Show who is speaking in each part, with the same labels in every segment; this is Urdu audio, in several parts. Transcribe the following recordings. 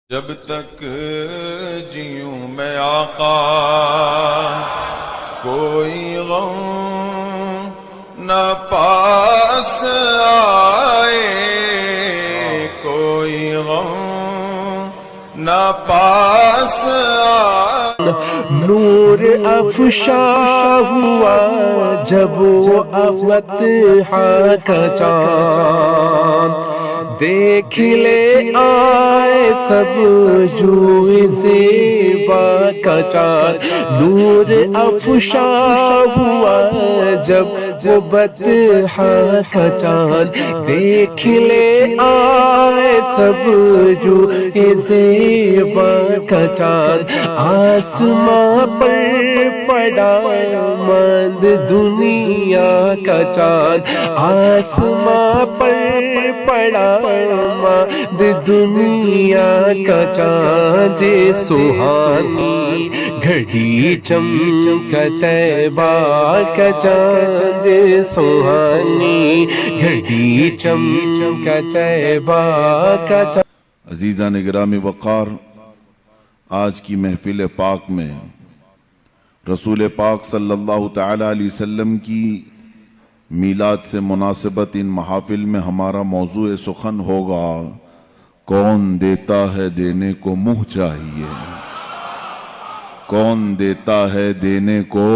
Speaker 1: جب تک جیوں میں آقا کوئی غم نہ پاس آئے، کوئی غم نہ پاس آئے۔
Speaker 2: نور افشا ہوا جب وہ افتحا کا چاند، دیکھ لے آئے سب جوئی زیبا کا چاند۔ نور افشا ہوا جب وہ بطحا کا چاند، دیکھ لے آئے سب جوئی زیبا کا چاند۔ آسماں پر پڑا مند دنیا کا چاند، آسماں پر پڑا مند دنیا کا چاند۔ سہانی گھڑی چمکا طیبہ کا چاند، سہانی گھڑی چمکا طیبہ کا چاند۔
Speaker 1: عزیزان گرامی وقار، آج کی محفل پاک میں رسول پاک صلی اللہ تعالی علیہ وسلم کی میلاد سے مناسبت ان محافل میں ہمارا موضوع سخن ہوگا، کون دیتا ہے دینے کو منہ چاہیے، کون دیتا ہے دینے کو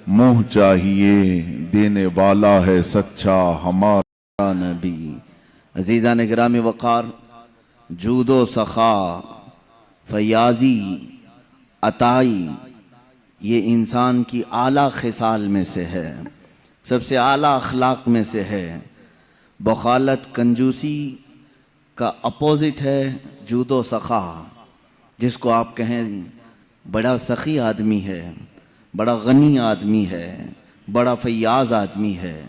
Speaker 1: منہ چاہیے، دینے والا ہے سچا ہمارا
Speaker 3: نبی۔ عزیزان گرامی وقار، جود و سخا، فیاضی، عطائی، یہ انسان کی اعلیٰ خصال میں سے ہے، سب سے اعلیٰ اخلاق میں سے ہے۔ بخالت کنجوسی کا اپوزٹ ہے جود و سخا، جس کو آپ کہیں بڑا سخی آدمی ہے، بڑا غنی آدمی ہے، بڑا فیاض آدمی ہے۔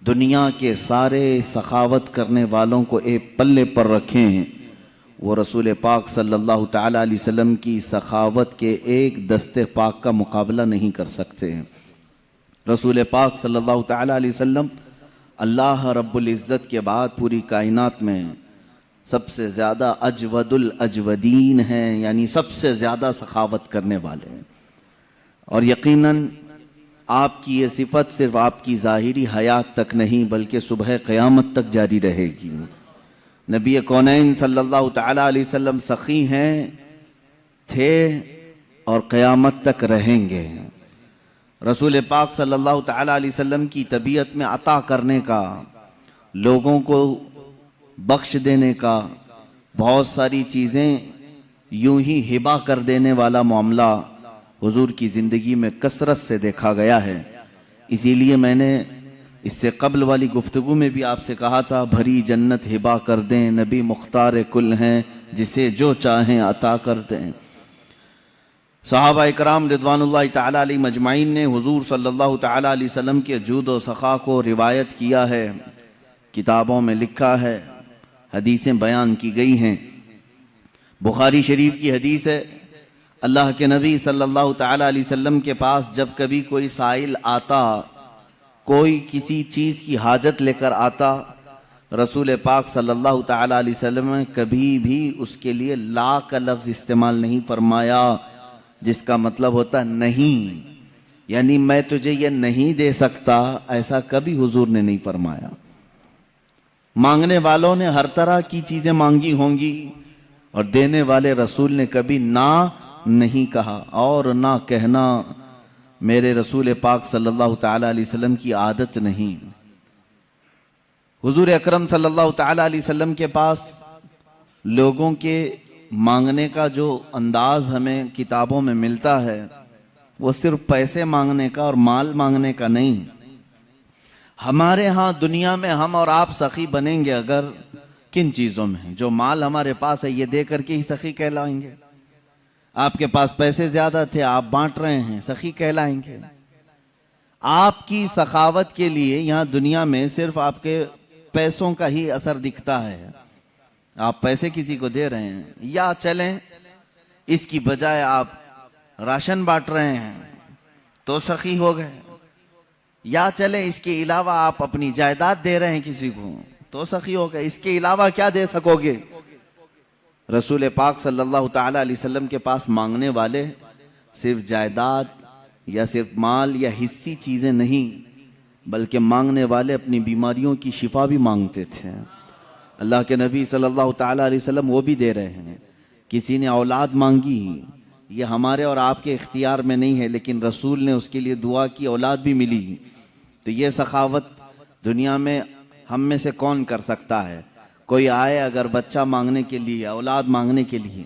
Speaker 3: دنیا کے سارے سخاوت کرنے والوں کو ایک پلے پر رکھیں، وہ رسول پاک صلی اللہ تعالیٰ علیہ وسلم کی سخاوت کے ایک دستے پاک کا مقابلہ نہیں کر سکتے۔ رسول پاک صلی اللہ تعالیٰ علیہ وسلم اللہ رب العزت کے بعد پوری کائنات میں سب سے زیادہ اجود الاجودین ہیں، یعنی سب سے زیادہ سخاوت کرنے والے ہیں۔ اور یقیناً آپ کی یہ صفت صرف آپ کی ظاہری حیات تک نہیں بلکہ صبح قیامت تک جاری رہے گی۔ نبی کونین صلی اللہ تعالیٰ علیہ وسلم سخی ہیں، تھے اور قیامت تک رہیں گے۔ رسول پاک صلی اللہ تعالیٰ علیہ وسلم کی طبیعت میں عطا کرنے کا، لوگوں کو بخش دینے کا، بہت ساری چیزیں یوں ہی ہبہ کر دینے والا معاملہ حضور کی زندگی میں کثرت سے دیکھا گیا ہے۔ اسی لیے میں نے اس سے قبل والی گفتگو میں بھی آپ سے کہا تھا، بھری جنت ہبہ کر دیں، نبی مختار کل ہیں، جسے جو چاہیں عطا کر دیں۔ صحابہ اکرام رضوان اللہ تعالیٰ علیہ مجمعین نے حضور صلی اللہ تعالیٰ علیہ وسلم کے جود و سخا کو روایت کیا ہے، کتابوں میں لکھا ہے، حدیثیں بیان کی گئی ہیں۔ بخاری شریف کی حدیث ہے، اللہ کے نبی صلی اللہ تعالیٰ علیہ وسلم کے پاس جب کبھی کوئی سائل آتا، کوئی کسی چیز کی حاجت لے کر آتا، رسول پاک صلی اللہ تعالیٰ علیہ وسلم نے کبھی بھی اس کے لیے لا کا لفظ استعمال نہیں فرمایا، جس کا مطلب ہوتا نہیں، یعنی میں تجھے یہ نہیں دے سکتا، ایسا کبھی حضور نے نہیں فرمایا۔ مانگنے والوں نے ہر طرح کی چیزیں مانگی ہوں گی، اور دینے والے رسول نے کبھی نہ نہیں کہا، اور نہ کہنا میرے رسول پاک صلی اللہ تعالیٰ علیہ وسلم کی عادت نہیں۔ حضور اکرم صلی اللہ تعالیٰ علیہ وسلم کے پاس لوگوں کے مانگنے کا جو انداز ہمیں کتابوں میں ملتا ہے، وہ صرف پیسے مانگنے کا اور مال مانگنے کا نہیں۔ ہمارے ہاں دنیا میں ہم اور آپ سخی بنیں گے اگر کن چیزوں میں؟ جو مال ہمارے پاس ہے یہ دے کر کے ہی سخی کہلائیں گے۔ آپ کے پاس پیسے زیادہ تھے، آپ بانٹ رہے ہیں، سخی کہلائیں گے۔ آپ کی سخاوت کے لیے یہاں دنیا میں صرف آپ کے پیسوں کا ہی اثر دکھتا ہے۔ آپ پیسے کسی کو دے رہے ہیں، یا چلیں اس کی بجائے آپ راشن بانٹ رہے ہیں تو سخی ہو گئے، یا چلیں اس کے علاوہ آپ اپنی جائیداد دے رہے ہیں کسی کو تو سخی ہو گئے، اس کے علاوہ کیا دے سکو گے؟ رسول پاک صلی اللہ تعالیٰ علیہ وسلم کے پاس مانگنے والے صرف جائیداد یا صرف مال یا حصی چیزیں نہیں، بلکہ مانگنے والے اپنی بیماریوں کی شفا بھی مانگتے تھے۔ اللہ کے نبی صلی اللہ تعالیٰ علیہ وسلم وہ بھی دے رہے ہیں۔ کسی نے اولاد مانگی، یہ ہمارے اور آپ کے اختیار میں نہیں ہے، لیکن رسول نے اس کے لیے دعا کی، اولاد بھی ملی۔ تو یہ سخاوت دنیا میں ہم میں سے کون کر سکتا ہے؟ کوئی آئے اگر بچہ مانگنے کے لیے، اولاد مانگنے کے لیے،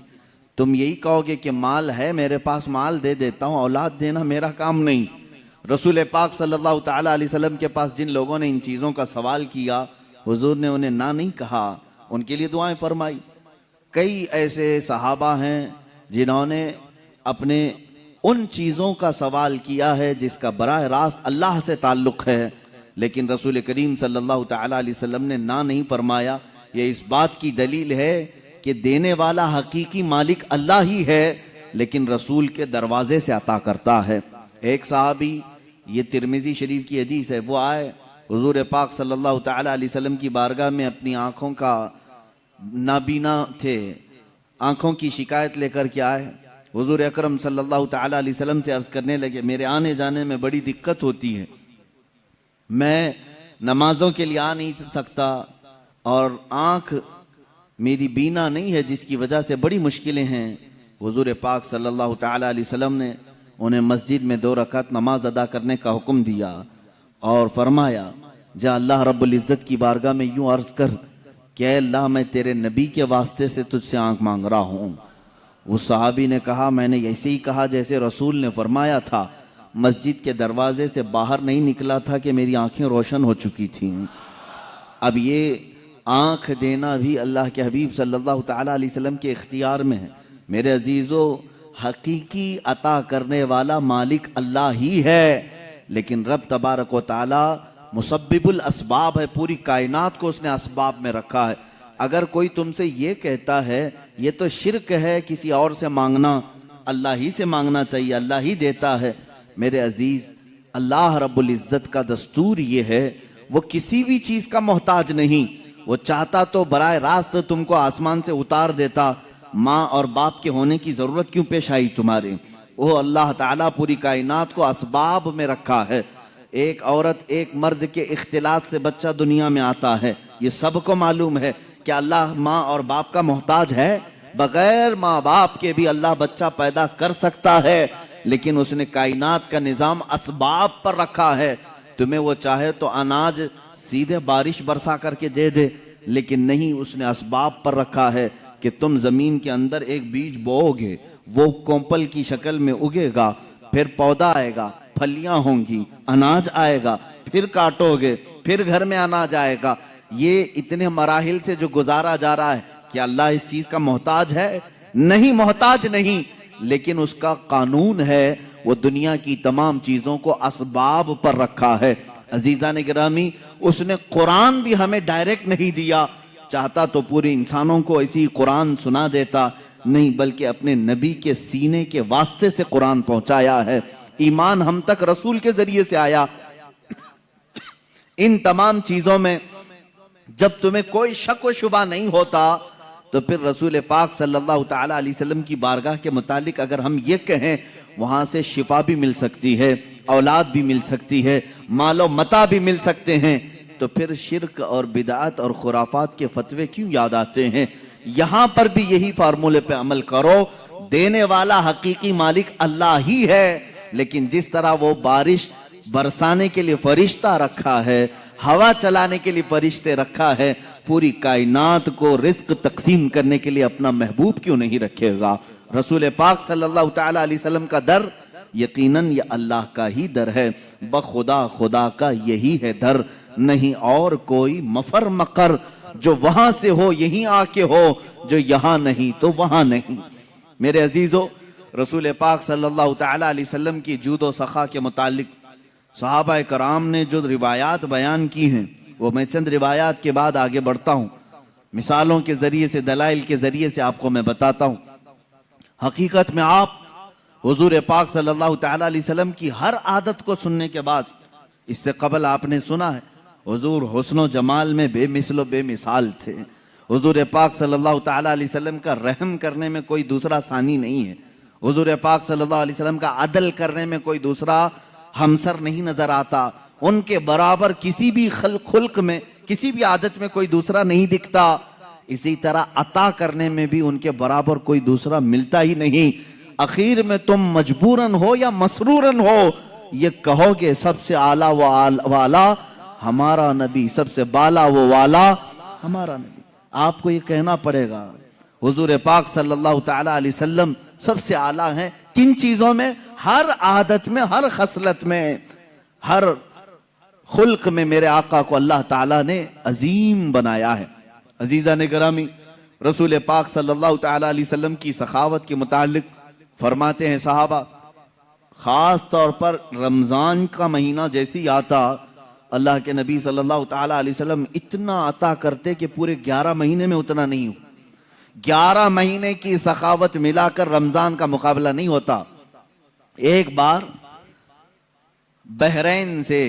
Speaker 3: تم یہی کہو گے کہ مال ہے میرے پاس، مال دے دیتا ہوں، اولاد دینا میرا کام نہیں۔ رسول پاک صلی اللہ تعالیٰ علیہ وسلم کے پاس جن لوگوں نے ان چیزوں کا سوال کیا، حضور نے انہیں نہ نہیں کہا، ان کے لیے دعائیں فرمائی۔ کئی ایسے صحابہ ہیں جنہوں نے اپنے ان چیزوں کا سوال کیا ہے جس کا براہ راست اللہ سے تعلق ہے، لیکن رسول کریم صلی اللہ تعالیٰ علیہ وسلم نے نہ نہیں فرمایا۔ یہ اس بات کی دلیل ہے کہ دینے والا حقیقی مالک اللہ ہی ہے، لیکن رسول کے دروازے سے عطا کرتا ہے۔ ایک صحابی، یہ ترمذی شریف کی حدیث ہے، وہ آئے حضور پاک صلی اللہ تعالیٰ علیہ وسلم کی بارگاہ میں، اپنی آنکھوں کا نابینا تھے، آنکھوں کی شکایت لے کر کے آئے۔ حضور اکرم صلی اللہ تعالیٰ علیہ وسلم سے عرض کرنے لگے، میرے آنے جانے میں بڑی دقت ہوتی ہے، میں نمازوں کے لیے آ نہیں سکتا، اور آنکھ میری بینا نہیں ہے جس کی وجہ سے بڑی مشکلیں ہیں۔ حضور پاک صلی اللہ تعالیٰ علیہ وسلم نے انہیں مسجد میں 2 رکعت نماز ادا کرنے کا حکم دیا اور فرمایا، جا اللہ رب العزت کی بارگاہ میں یوں عرض کر کہ اے اللہ، میں تیرے نبی کے واسطے سے تجھ سے آنکھ مانگ رہا ہوں۔ اس صحابی نے کہا، میں نے ایسے ہی کہا جیسے رسول نے فرمایا تھا، مسجد کے دروازے سے باہر نہیں نکلا تھا کہ میری آنکھیں روشن ہو چکی تھیں۔ اب یہ آنکھ دینا بھی اللہ کے حبیب صلی اللہ تعالیٰ علیہ وسلم کے اختیار میں ہے۔ میرے عزیزو، حقیقی عطا کرنے والا مالک اللہ ہی ہے، لیکن رب تبارک و تعالیٰ مسبب الاسباب ہے، پوری کائنات کو اس نے اسباب میں رکھا ہے۔ اگر کوئی تم سے یہ کہتا ہے یہ تو شرک ہے کسی اور سے مانگنا، اللہ ہی سے مانگنا چاہیے، اللہ ہی دیتا ہے۔ میرے عزیز، اللہ رب العزت کا دستور یہ ہے، وہ کسی بھی چیز کا محتاج نہیں۔ وہ چاہتا تو براہ راست تم کو آسمان سے اتار دیتا، ماں اور باپ کے ہونے کی ضرورت کیوں پیش آئی تمہارے؟ وہ اللہ تعالیٰ پوری کائنات کو اسباب میں رکھا ہے۔ ایک عورت ایک مرد کے اختلاط سے بچہ دنیا میں آتا ہے، یہ سب کو معلوم ہے کہ اللہ ماں اور باپ کا محتاج ہے؟ بغیر ماں باپ کے بھی اللہ بچہ پیدا کر سکتا ہے، لیکن اس نے کائنات کا نظام اسباب پر رکھا ہے۔ تمہیں وہ چاہے تو اناج سیدھے بارش برسا کر کے دے دے، لیکن نہیں، اس نے اسباب پر رکھا ہے کہ تم زمین کے اندر ایک بیج بو گے، وہ کومپل کی شکل میں اگے گا، پھر پودا آئے گا، پھلیاں ہوں گی، اناج آئے گا، پھر کاٹو گے، پھر گھر میں اناج آئے گا۔ یہ اتنے مراحل سے جو گزارا جا رہا ہے، کیا اللہ اس چیز کا محتاج ہے؟ نہیں، محتاج نہیں، لیکن اس کا قانون ہے، وہ دنیا کی تمام چیزوں کو اسباب پر رکھا ہے۔ عزیزان گرامی، اس نے قرآن بھی ہمیں ڈائریکٹ نہیں دیا، چاہتا تو پورے انسانوں کو ایسی قرآن سنا دیتا، نہیں، بلکہ اپنے نبی کے سینے کے واسطے سے قرآن پہنچایا ہے۔ ایمان ہم تک رسول کے ذریعے سے آیا۔ ان تمام چیزوں میں جب تمہیں کوئی شک و شبہ نہیں ہوتا، تو پھر رسول پاک صلی اللہ تعالیٰ علیہ وسلم کی بارگاہ کے متعلق اگر ہم یہ کہیں وہاں سے شفا بھی مل سکتی ہے، اولاد بھی مل سکتی ہے، مال و متاع بھی مل سکتے ہیں، تو پھر شرک اور بدعت اور خرافات کے فتوے کیوں یاد آتے ہیں؟ یہاں پر بھی یہی فارمولے پہ عمل کرو، دینے والا حقیقی مالک اللہ ہی ہے، لیکن جس طرح وہ بارش برسانے کے لیے فرشتہ رکھا ہے، ہوا چلانے کے لیے فرشتے رکھا ہے، پوری کائنات کو رزق تقسیم کرنے کے لیے اپنا محبوب کیوں نہیں رکھے گا؟ رسول پاک صلی اللہ تعالیٰ علیہ وسلم کا در یقیناً یہ اللہ کا ہی در ہے، بخدا خدا کا یہی ہے در، نہیں اور کوئی مفر مقر جو وہاں سے ہو یہیں آ کے ہو، جو یہاں نہیں تو وہاں نہیں۔ میرے عزیزو، رسول پاک صلی اللہ تعالیٰ علیہ وسلم کی جود و سخا کے متعلق صحابہ کرام نے جو روایات بیان کی ہیں، وہ میں چند روایات کے بعد آگے بڑھتا ہوں، مثالوں کے ذریعے سے، دلائل کے ذریعے سے آپ کو میں بتاتا ہوں۔ حقیقت میں آپ حضور پاک صلی اللہ تعالیٰ علیہ وسلم کی ہر عادت کو سننے کے بعد، اس سے قبل آپ نے سنا ہے حضور حسن و جمال میں بے مثل و بے مثال تھے، حضور پاک صلی اللہ تعالیٰ علیہ وسلم کا رحم کرنے میں کوئی دوسرا ثانی نہیں ہے، حضور پاک صلی اللہ علیہ وسلم کا عدل کرنے میں کوئی دوسرا ہمسر نہیں نظر آتا، ان کے برابر کسی بھی خلق میں، کسی بھی عادت میں کوئی دوسرا نہیں دکھتا، اسی طرح عطا کرنے میں بھی ان کے برابر کوئی دوسرا ملتا ہی نہیں۔ اخیر میں تم مجبوراً ہو یا مسرورن ہو یہ کہو گے سب سے اعلیٰ و والا ہمارا نبی، سب سے بالا و والا ہمارا نبی۔ آپ کو یہ کہنا پڑے گا حضور پاک صلی اللہ تعالیٰ علیہ وسلم سب سے اعلیٰ ہیں کن چیزوں میں؟ ہر عادت میں، ہر خصلت میں، ہر خلق میں میرے آقا کو اللہ تعالیٰ نے عظیم بنایا ہے۔ عزیزان گرامی، رسول پاک صلی اللہ تعالیٰ علیہ وسلم کی سخاوت کے متعلق فرماتے ہیں صحابہ، خاص طور پر رمضان کا مہینہ جیسی آتا اللہ کے نبی صلی اللہ تعالیٰ علیہ وسلم اتنا عطا کرتے کہ پورے 11 مہینے میں اتنا نہیں ہو۔ 11 مہینے کی سخاوت ملا کر رمضان کا مقابلہ نہیں ہوتا۔ ایک بار بحرین سے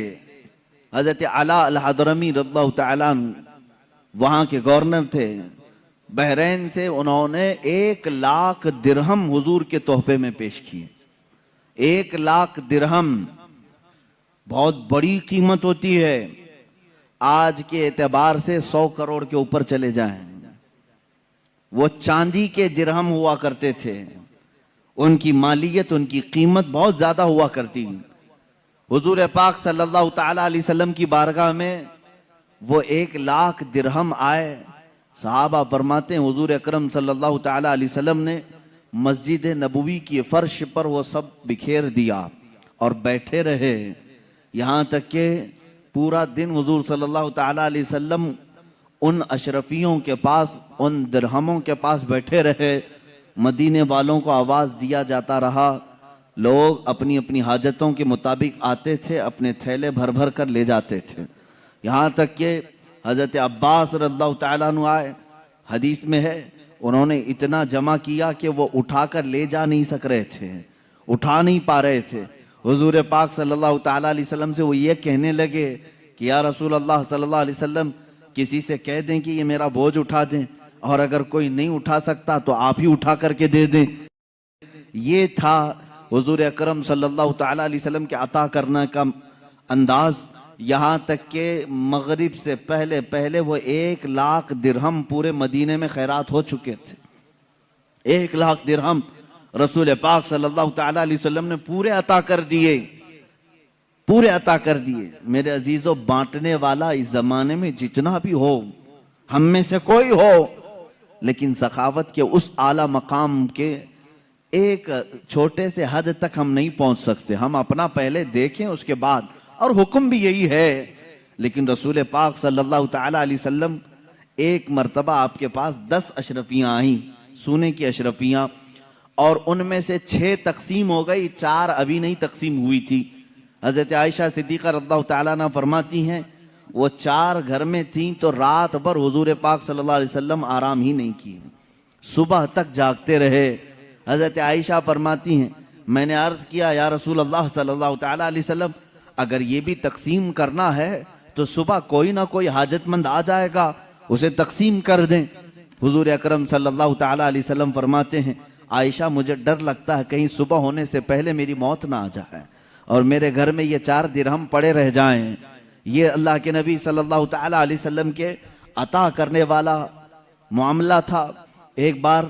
Speaker 3: حضرت علا الحضرمی رضی اللہ تعالیٰ عنہ وہاں کے گورنر تھے، بحرین سے انہوں نے 1 لاکھ درہم حضور کے تحفے میں پیش کیے۔ 1 لاکھ درہم بہت بڑی قیمت ہوتی ہے، آج کے اعتبار سے 100 کروڑ کے اوپر چلے جائیں۔ وہ چاندی کے درہم ہوا کرتے تھے، ان کی مالیت، ان کی قیمت بہت زیادہ ہوا کرتی۔ حضور پاک صلی اللہ تعالیٰ علیہ وسلم کی بارگاہ میں وہ 1 لاکھ درہم آئے۔ صحابہ فرماتے ہیں حضور اکرم صلی اللہ تعالیٰ علیہ وسلم نے مسجد نبوی کی فرش پر وہ سب بکھیر دیا اور بیٹھے رہے، یہاں تک کہ پورا دن حضور صلی اللہ تعالیٰ علیہ وسلم ان اشرفیوں کے پاس، ان درہموں کے پاس بیٹھے رہے۔ مدینے والوں کو آواز دیا جاتا رہا، لوگ اپنی اپنی حاجتوں کے مطابق آتے تھے، اپنے تھیلے بھر بھر کر لے جاتے تھے، یہاں تک کہ حضرت عباس رضی اللہ تعالیٰ عنہ آئے، حدیث میں ہے انہوں نے اتنا جمع کیا کہ وہ اٹھا کر لے جا نہیں سک رہے تھے، اٹھا نہیں پا رہے تھے۔ حضور پاک صلی اللہ تعالیٰ علیہ وسلم سے وہ یہ کہنے لگے کہ یا رسول اللہ صلی اللہ علیہ وسلم کسی سے کہہ دیں کہ یہ میرا بوجھ اٹھا دیں، اور اگر کوئی نہیں اٹھا سکتا تو آپ ہی اٹھا کر کے دے دیں۔ یہ تھا حضور اکرم صلی اللہ تعالیٰ علیہ وسلم کے عطا کرنے کا انداز، یہاں تک کہ مغرب سے پہلے وہ 1 لاکھ درہم پورے مدینے میں خیرات ہو چکے تھے۔ 1 لاکھ درہم رسول پاک صلی اللہ تعالیٰ علیہ وسلم نے پورے عطا کر دیے، پورے عطا کر دیے۔ میرے عزیزو، بانٹنے والا اس زمانے میں جتنا بھی ہو، ہم میں سے کوئی ہو، لیکن سخاوت کے اس اعلیٰ مقام کے ایک چھوٹے سے حد تک ہم نہیں پہنچ سکتے۔ ہم اپنا پہلے دیکھیں، اس کے بعد، اور حکم بھی یہی ہے۔ لیکن رسول پاک صلی اللہ تعالیٰ علیہ وسلم ایک مرتبہ آپ کے پاس 10 اشرفیاں آئیں، سونے کی اشرفیاں، اور ان میں سے 6 تقسیم ہو گئی، 4 ابھی نہیں تقسیم ہوئی تھی۔ حضرت عائشہ صدیقہ رضی اللہ تعالیٰ عنہ فرماتی ہیں وہ 4 گھر میں تھیں تو رات بھر حضور پاک صلی اللہ علیہ وسلم آرام ہی نہیں کیے، صبح تک جاگتے رہے۔ حضرت عائشہ فرماتی ہیں میں نے عرض کیا یا رسول اللہ صلی اللہ تعالیٰ علیہ وسلم اگر یہ بھی تقسیم کرنا ہے تو صبح کوئی نہ کوئی حاجت مند آ جائے گا، اسے تقسیم کر دیں۔ حضور اکرم صلی اللہ تعالیٰ علیہ وسلم فرماتے ہیں عائشہ مجھے ڈر لگتا ہے کہیں صبح ہونے سے پہلے میری موت نہ آ جائے اور میرے گھر میں یہ 4 درہم پڑے رہ جائیں۔ یہ اللہ کے نبی صلی اللہ تعالیٰ علیہ وسلم کے عطا کرنے والا معاملہ تھا۔ ایک بار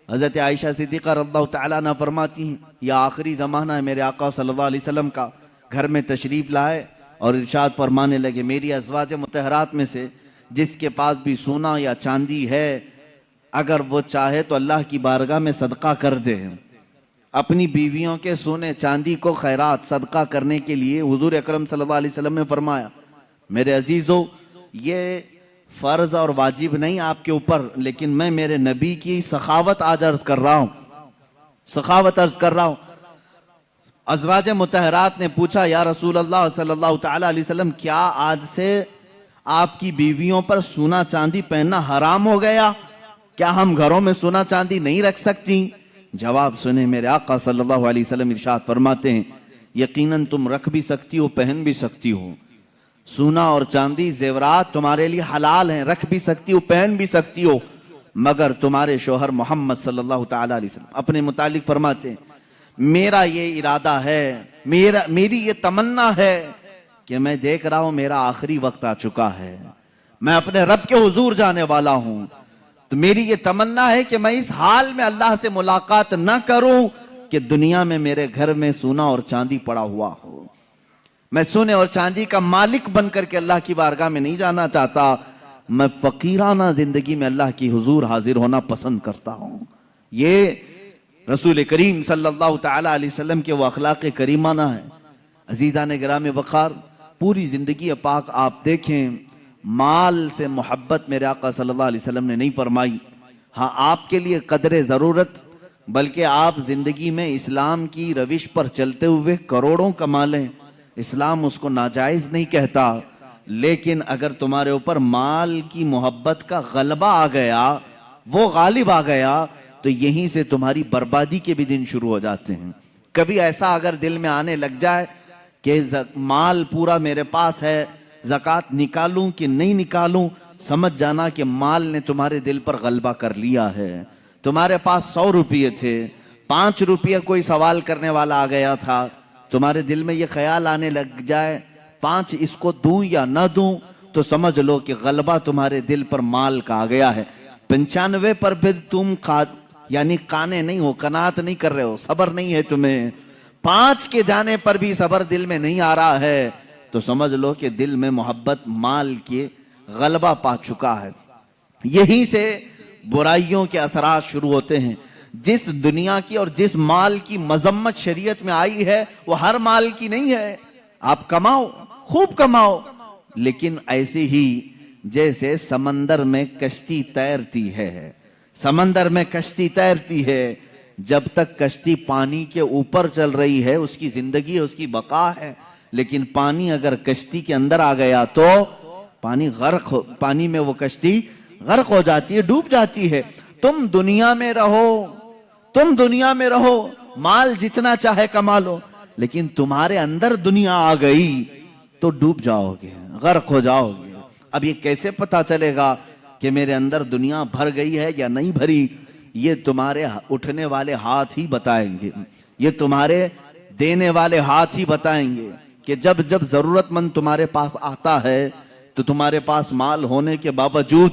Speaker 3: حضرت عائشہ صدیقہ رضی اللہ تعالیٰ عنہ فرماتی ہیں یہ آخری زمانہ ہے میرے آقا صلی اللہ علیہ وسلم کا، گھر میں تشریف لائے اور ارشاد فرمانے لگے میری ازواج مطہرات میں سے جس کے پاس بھی سونا یا چاندی ہے اگر وہ چاہے تو اللہ کی بارگاہ میں صدقہ کر دے۔ اپنی بیویوں کے سونے چاندی کو خیرات صدقہ کرنے کے لیے حضور اکرم صلی اللہ علیہ وسلم نے فرمایا میرے عزیزو یہ فرض اور واجب نہیں آپ کے اوپر، لیکن میں میرے نبی کی سخاوت آج عرض کر رہا ہوں، سخاوت عرض کر رہا ہوں۔ ازواج مطہرات نے پوچھا یا رسول اللہ صلی اللہ تعالیٰ علیہ وسلم کیا آج سے آپ کی بیویوں پر سونا چاندی پہننا حرام ہو گیا؟ کیا ہم گھروں میں سونا چاندی نہیں رکھ سکتی؟ جواب سنیں میرے آقا صلی اللہ علیہ وسلم ارشاد فرماتے ہیں یقیناً تم رکھ بھی سکتی ہو، پہن بھی سکتی ہو۔ سونا اور چاندی زیورات تمہارے لیے حلال ہیں، رکھ بھی سکتی ہو، پہن بھی سکتی ہو، مگر تمہارے شوہر محمد صلی اللہ تعالی علیہ وسلم اپنے متعلق فرماتے ہیں میرا یہ ارادہ ہے، میری یہ تمنا ہے کہ میں دیکھ رہا ہوں میرا آخری وقت آ چکا ہے، میں اپنے رب کے حضور جانے والا ہوں، تو میری یہ تمنا ہے کہ میں اس حال میں اللہ سے ملاقات نہ کروں کہ دنیا میں میرے گھر میں سونا اور چاندی پڑا ہوا ہو، میں سونے اور چاندی کا مالک بن کر کے اللہ کی بارگاہ میں نہیں جانا چاہتا، میں فقیرانہ زندگی میں اللہ کی حضور حاضر ہونا پسند کرتا ہوں۔ یہ رسول کریم صلی اللہ تعالی علیہ وسلم کے وہ اخلاق کریمانہ ہیں۔ عزیزان گرامی وقار، پوری زندگی پاک آپ دیکھیں، مال سے محبت میرے آقا صلی اللہ علیہ وسلم نے نہیں فرمائی، ہاں آپ کے لیے قدر ضرورت، بلکہ آپ زندگی میں اسلام کی روش پر چلتے ہوئے کروڑوں کما لیں، اسلام اس کو ناجائز نہیں کہتا، لیکن اگر تمہارے اوپر مال کی محبت کا غلبہ آ گیا، وہ غالب آ گیا، تو یہیں سے تمہاری بربادی کے بھی دن شروع ہو جاتے ہیں۔ کبھی ایسا اگر دل میں آنے لگ جائے کہ مال پورا میرے پاس ہے، زکوٰۃ نکالوں کہ نہیں نکالوں، سمجھ جانا کہ مال نے تمہارے دل پر غلبہ کر لیا ہے۔ تمہارے پاس 100 روپے تھے، 5 روپے کوئی سوال کرنے والا آ گیا تھا، تمہارے دل میں یہ خیال آنے لگ جائے 5 اس کو دوں یا نہ دوں، تو سمجھ لو کہ غلبہ تمہارے دل پر مال کا آ گیا ہے۔ 95 پر پھر تم یعنی قانے نہیں ہو، قناعت نہیں کر رہے ہو، صبر نہیں ہے تمہیں، 5 کے جانے پر بھی صبر دل میں نہیں آ رہا ہے، تو سمجھ لو کہ دل میں محبت مال کے غلبہ پا چکا ہے۔ یہیں سے برائیوں کے اثرات شروع ہوتے ہیں۔ جس دنیا کی اور جس مال کی مذمت شریعت میں آئی ہے، وہ ہر مال کی نہیں ہے۔ آپ کماؤ، خوب کماؤ، لیکن ایسے ہی جیسے سمندر میں کشتی تیرتی ہے، سمندر میں کشتی تیرتی ہے، جب تک کشتی پانی کے اوپر چل رہی ہے اس کی زندگی ہے، اس کی بقا ہے، لیکن پانی اگر کشتی کے اندر آ گیا تو پانی میں وہ کشتی غرق ہو جاتی ہے، ڈوب جاتی ہے۔ تم دنیا میں رہو، مال جتنا چاہے کما لو، لیکن تمہارے اندر دنیا آ گئی تو ڈوب جاؤ گے، غرق ہو جاؤ گے۔ اب یہ کیسے پتا چلے گا کہ میرے اندر دنیا بھر گئی ہے یا نہیں بھری؟ یہ تمہارے اٹھنے والے ہاتھ ہی بتائیں گے، یہ تمہارے دینے والے ہاتھ ہی بتائیں گے کہ جب ضرورت مند تمہارے پاس آتا ہے تو تمہارے پاس مال ہونے کے باوجود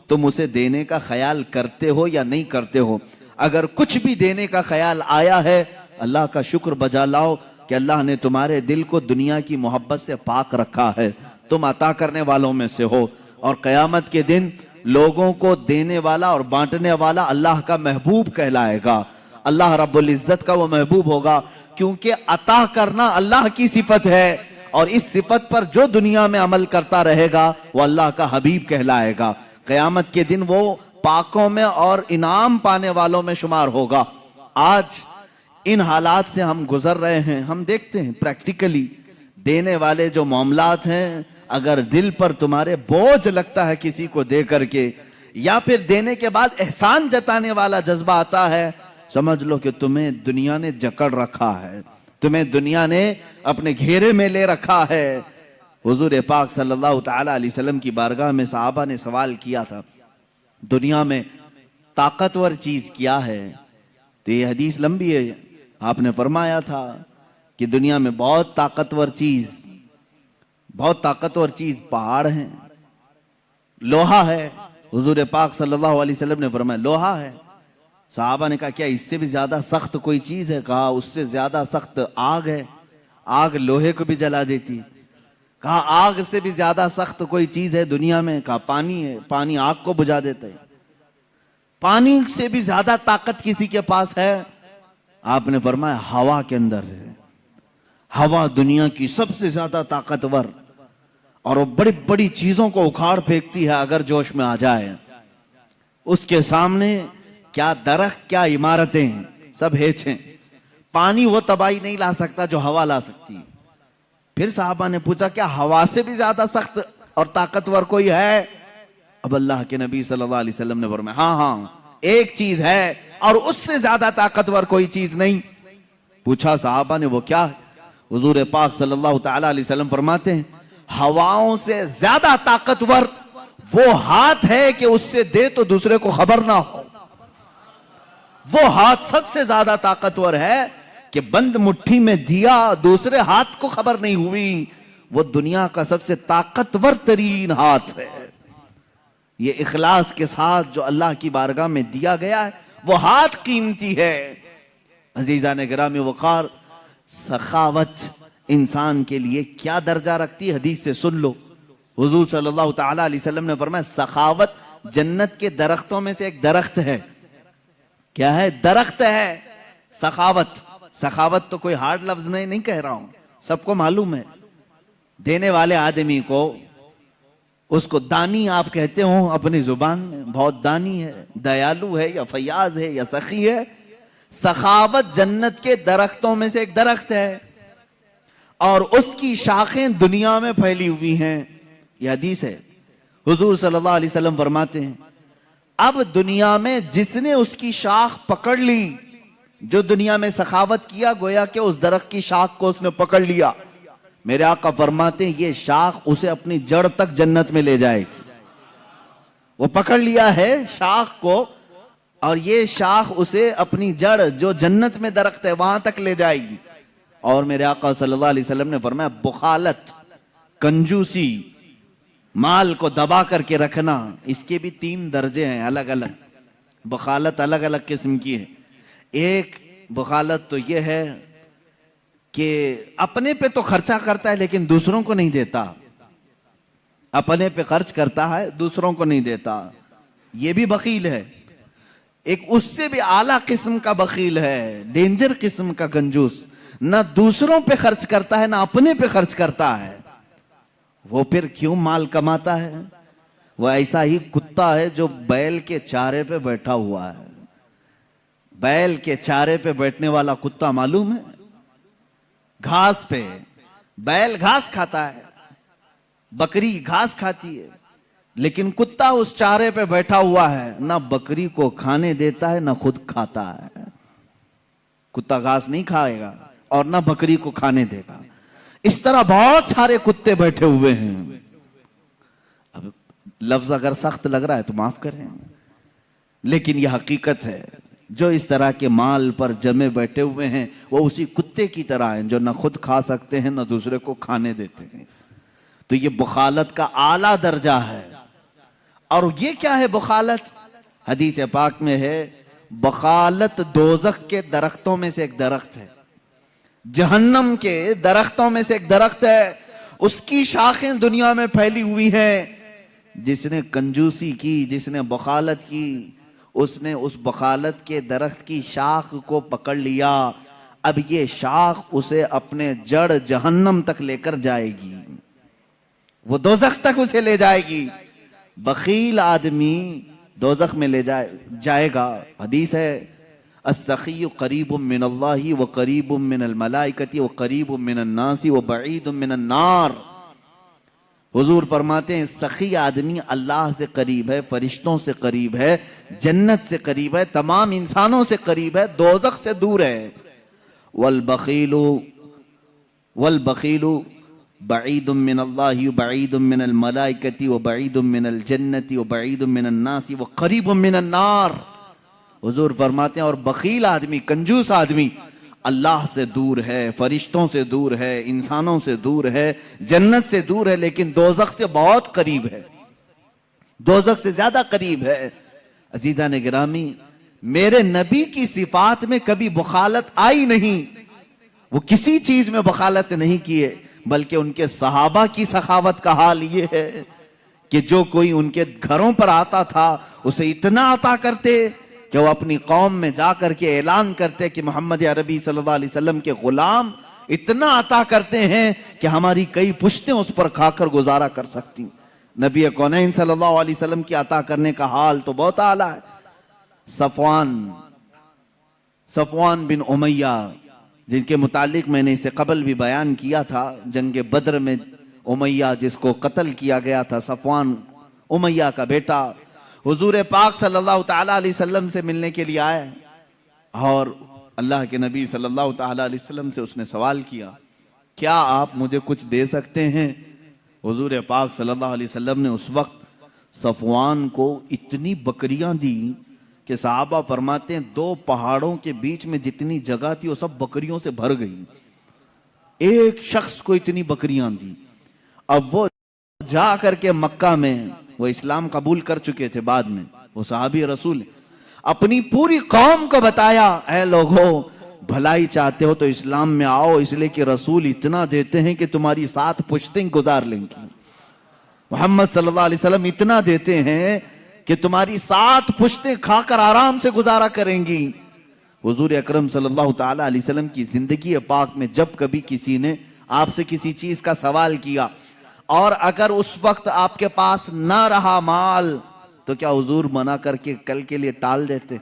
Speaker 3: تم اسے دینے کا خیال کرتے ہو یا نہیں کرتے ہو۔ اگر کچھ بھی دینے کا خیال آیا ہے، اللہ کا شکر بجا لاؤ کہ اللہ نے تمہارے دل کو دنیا کی محبت سے پاک رکھا ہے، تم عطا کرنے والوں میں سے ہو، اور قیامت کے دن لوگوں کو دینے والا اور بانٹنے والا اللہ کا محبوب کہلائے گا، اللہ رب العزت کا وہ محبوب ہوگا، کیونکہ عطا کرنا اللہ کی صفت ہے، اور اس صفت پر جو دنیا میں عمل کرتا رہے گا وہ اللہ کا حبیب کہلائے گا۔ قیامت کے دن وہ پاکوں میں اور انعام پانے والوں میں شمار ہوگا۔ آج ان حالات سے ہم گزر رہے ہیں، ہم دیکھتے ہیں پریکٹیکلی دینے والے جو معاملات ہیں، اگر دل پر تمہارے بوجھ لگتا ہے کسی کو دے کر کے، یا پھر دینے کے بعد احسان جتانے والا جذبہ آتا ہے، سمجھ لو کہ تمہیں دنیا نے جکڑ رکھا ہے، تمہیں دنیا نے اپنے گھیرے میں لے رکھا ہے۔ حضور پاک صلی اللہ تعالی علیہ وسلم کی بارگاہ میں صحابہ نے سوال کیا تھا، دنیا میں طاقتور چیز کیا ہے؟ تو یہ حدیث لمبی ہے، آپ نے فرمایا تھا کہ دنیا میں بہت طاقتور چیز پہاڑ ہیں، لوہا ہے۔ حضور پاک صلی اللہ علیہ وسلم نے فرمایا لوہا ہے۔ صحابہ نے کہا کیا اس سے بھی زیادہ سخت کوئی چیز ہے؟ کہا اس سے زیادہ سخت آگ ہے، آگ لوہے کو بھی جلا دیتی۔ کہا آگ سے بھی زیادہ سخت کوئی چیز ہے دنیا میں؟ کہا پانی ہے، پانی آگ کو بجھا دیتا ہے۔ پانی سے بھی زیادہ طاقت کسی کے پاس ہے؟ آپ نے فرمایا ہوا کے اندر ہے، ہوا دنیا کی سب سے زیادہ طاقتور، اور وہ بڑی بڑی چیزوں کو اکھاڑ پھینکتی ہے اگر جوش میں آ جائے۔ اس کے سامنے کیا درخت، کیا عمارتیں، سب ہیچ ہیں۔ پانی وہ تباہی نہیں لا سکتا جو ہوا لا سکتی ہے۔ پھر صحابہ نے پوچھا کیا ہوا سے بھی زیادہ سخت اور طاقتور کوئی ہے؟ اب اللہ کے نبی صلی اللہ علیہ وسلم نے فرمایا ہاں ایک چیز ہے، اور اس سے زیادہ طاقتور کوئی چیز نہیں۔ پوچھا صحابہ نے وہ کیا ہے؟ حضور پاک صلی اللہ تعالی علیہ وسلم فرماتے ہیں ہواؤں سے زیادہ طاقتور وہ ہاتھ ہے کہ اس سے دے تو دوسرے کو خبر نہ ہو. وہ ہاتھ سب سے زیادہ طاقتور ہے کہ بند مٹھی میں دیا دوسرے ہاتھ کو خبر نہیں ہوئی. وہ دنیا کا سب سے طاقتور ترین ہاتھ ہے. یہ اخلاص کے ساتھ جو اللہ کی بارگاہ میں دیا گیا ہے وہ ہاتھ قیمتی ہے. عزیزان گرامی وقار، سخاوت انسان کے لیے کیا درجہ رکھتی ہے حدیث سے سن لو. حضور صلی اللہ تعالی علیہ وسلم نے فرمایا سخاوت جنت کے درختوں میں سے ایک درخت ہے. کیا ہے؟ درخت ہے سخاوت. سخاوت تو کوئی ہارڈ لفظ میں نہیں کہہ رہا ہوں، سب کو معلوم ہے. دینے والے آدمی کو، اس کو دانی آپ کہتے ہو اپنی زبان میں، بہت دانی ہے، دیالو ہے یا فیاض ہے یا سخی ہے. سخاوت جنت کے درختوں میں سے ایک درخت ہے اور اس کی شاخیں دنیا میں پھیلی ہوئی ہیں. یہ حدیث ہے. حضور صلی اللہ علیہ وسلم فرماتے ہیں اب دنیا میں جس نے اس کی شاخ پکڑ لی، جو دنیا میں سخاوت کیا، گویا کہ اس درخت کی شاخ کو اس نے پکڑ لیا. میرے آقا فرماتے ہیں یہ شاخ اسے اپنی جڑ تک جنت میں لے جائے گی. وہ پکڑ لیا ہے شاخ کو اور یہ شاخ اسے اپنی جڑ جو جنت میں درخت ہے وہاں تک لے جائے گی. اور میرے آقا صلی اللہ علیہ وسلم نے فرمایا بخالت، کنجوسی، مال کو دبا کر کے رکھنا، اس کے بھی 3 درجے ہیں الگ الگ. بخالت الگ الگ قسم کی ہے. ایک بخالت تو یہ ہے کہ اپنے پہ تو خرچہ کرتا ہے لیکن دوسروں کو نہیں دیتا. اپنے پہ خرچ کرتا ہے دوسروں کو نہیں دیتا، یہ بھی بخیل ہے. ایک اس سے بھی اعلیٰ قسم کا بخیل ہے، ڈینجر قسم کا کنجوس، نہ دوسروں پہ خرچ کرتا ہے نہ اپنے پہ خرچ کرتا ہے. وہ پھر کیوں مال کماتا ہے؟ وہ ایسا ہی کتا ہے جو بیل کے چارے پہ بیٹھا ہوا ہے. بیل کے چارے پہ بیٹھنے والا کتا معلوم ہے؟ گھاس پہ. بیل گھاس کھاتا ہے، بکری گھاس کھاتی ہے، لیکن کتا اس چارے پہ بیٹھا ہوا ہے، نہ بکری کو کھانے دیتا ہے نہ خود کھاتا ہے. کتا گھاس نہیں کھائے گا اور نہ بکری کو کھانے دے گا. اس طرح بہت سارے کتے بیٹھے ہوئے ہیں. اب لفظ اگر سخت لگ رہا ہے تو معاف کریں، لیکن یہ حقیقت ہے. جو اس طرح کے مال پر جمے بیٹھے ہوئے ہیں وہ اسی کتے کی طرح ہیں جو نہ خود کھا سکتے ہیں نہ دوسرے کو کھانے دیتے ہیں. تو یہ بخالت کا اعلیٰ درجہ ہے. اور یہ کیا ہے بخالت؟ حدیث پاک میں ہے بخالت دوزخ کے درختوں میں سے ایک درخت ہے، جہنم کے درختوں میں سے ایک درخت ہے. اس کی شاخیں دنیا میں پھیلی ہوئی ہیں. جس نے کنجوسی کی، جس نے بخالت کی، اس نے اس بخالت کے درخت کی شاخ کو پکڑ لیا. اب یہ شاخ اسے اپنے جڑ جہنم تک لے کر جائے گی، وہ دوزخ تک اسے لے جائے گی. بخیل آدمی دوزخ میں لے جائے گا. حدیث ہے السخی قریب من اللہ وقریب من الملائکۃ وقریب من الناس وبعید من النار. حضور فرماتے ہیں سخی آدمی اللہ سے قریب ہے، فرشتوں سے قریب ہے، جنت سے قریب ہے، تمام انسانوں سے قریب ہے، دوزخ سے دور ہے. والبخیل بعید من اللہ بعید من الملائکۃ وبعید من الجنت وبعید من الناس وقریب من النار. حضور فرماتے ہیں اور بخیل آدمی، کنجوس آدمی اللہ سے دور ہے، فرشتوں سے دور ہے، انسانوں سے دور ہے، جنت سے دور ہے، لیکن دوزخ سے بہت قریب ہے، دوزخ سے زیادہ قریب ہے. عزیزان گرامی، میرے نبی کی صفات میں کبھی بخالت آئی نہیں. وہ کسی چیز میں بخالت نہیں کیے، بلکہ ان کے صحابہ کی سخاوت کا حال یہ ہے کہ جو کوئی ان کے گھروں پر آتا تھا اسے اتنا عطا کرتے کہ وہ اپنی قوم میں جا کر کے اعلان کرتے کہ محمد عربی صلی اللہ علیہ وسلم کے غلام اتنا عطا کرتے ہیں کہ ہماری کئی پشتیں اس پر کھا کر گزارا کر سکتی. نبی کونین صلی اللہ علیہ وسلم کی عطا کرنے کا حال تو بہت اعلیٰ ہے. صفوان بن امیہ، جن کے متعلق میں نے اسے قبل بھی بیان کیا تھا، جنگ بدر میں امیہ جس کو قتل کیا گیا تھا، صفوان امیہ کا بیٹا حضور پاک صلی اللہ تعالیٰ علیہ وسلم سے ملنے کے لیے آئے اور اللہ کے نبی صلی اللہ تعالیٰ علیہ وسلم سے اس نے سوال کیا کیا آپ مجھے کچھ دے سکتے ہیں؟ حضور پاک صلی اللہ علیہ وسلم نے اس وقت صفوان کو اتنی بکریاں دی کہ صحابہ فرماتے ہیں 2 پہاڑوں کے بیچ میں جتنی جگہ تھی وہ سب بکریوں سے بھر گئی. ایک شخص کو اتنی بکریاں دی. اب وہ جا کر کے مکہ میں، وہ اسلام قبول کر چکے تھے بعد میں، وہ صحابی رسول، اپنی پوری قوم کو بتایا، اے لوگوں بھلائی چاہتے ہو تو اسلام میں آؤ، اس لیے کہ رسول اتنا دیتے ہیں کہ تمہاری 7 پشتیں گزار لیں گی. محمد صلی اللہ علیہ وسلم اتنا دیتے ہیں کہ تمہاری 7 پشتیں کھا کر آرام سے گزارا کریں گی. حضور اکرم صلی اللہ تعالی علیہ وسلم کی زندگی پاک میں جب کبھی کسی نے آپ سے کسی چیز کا سوال کیا اور اگر اس وقت آپ کے پاس نہ رہا مال تو کیا حضور منع کر کے کل کے لیے ٹال دیتے؟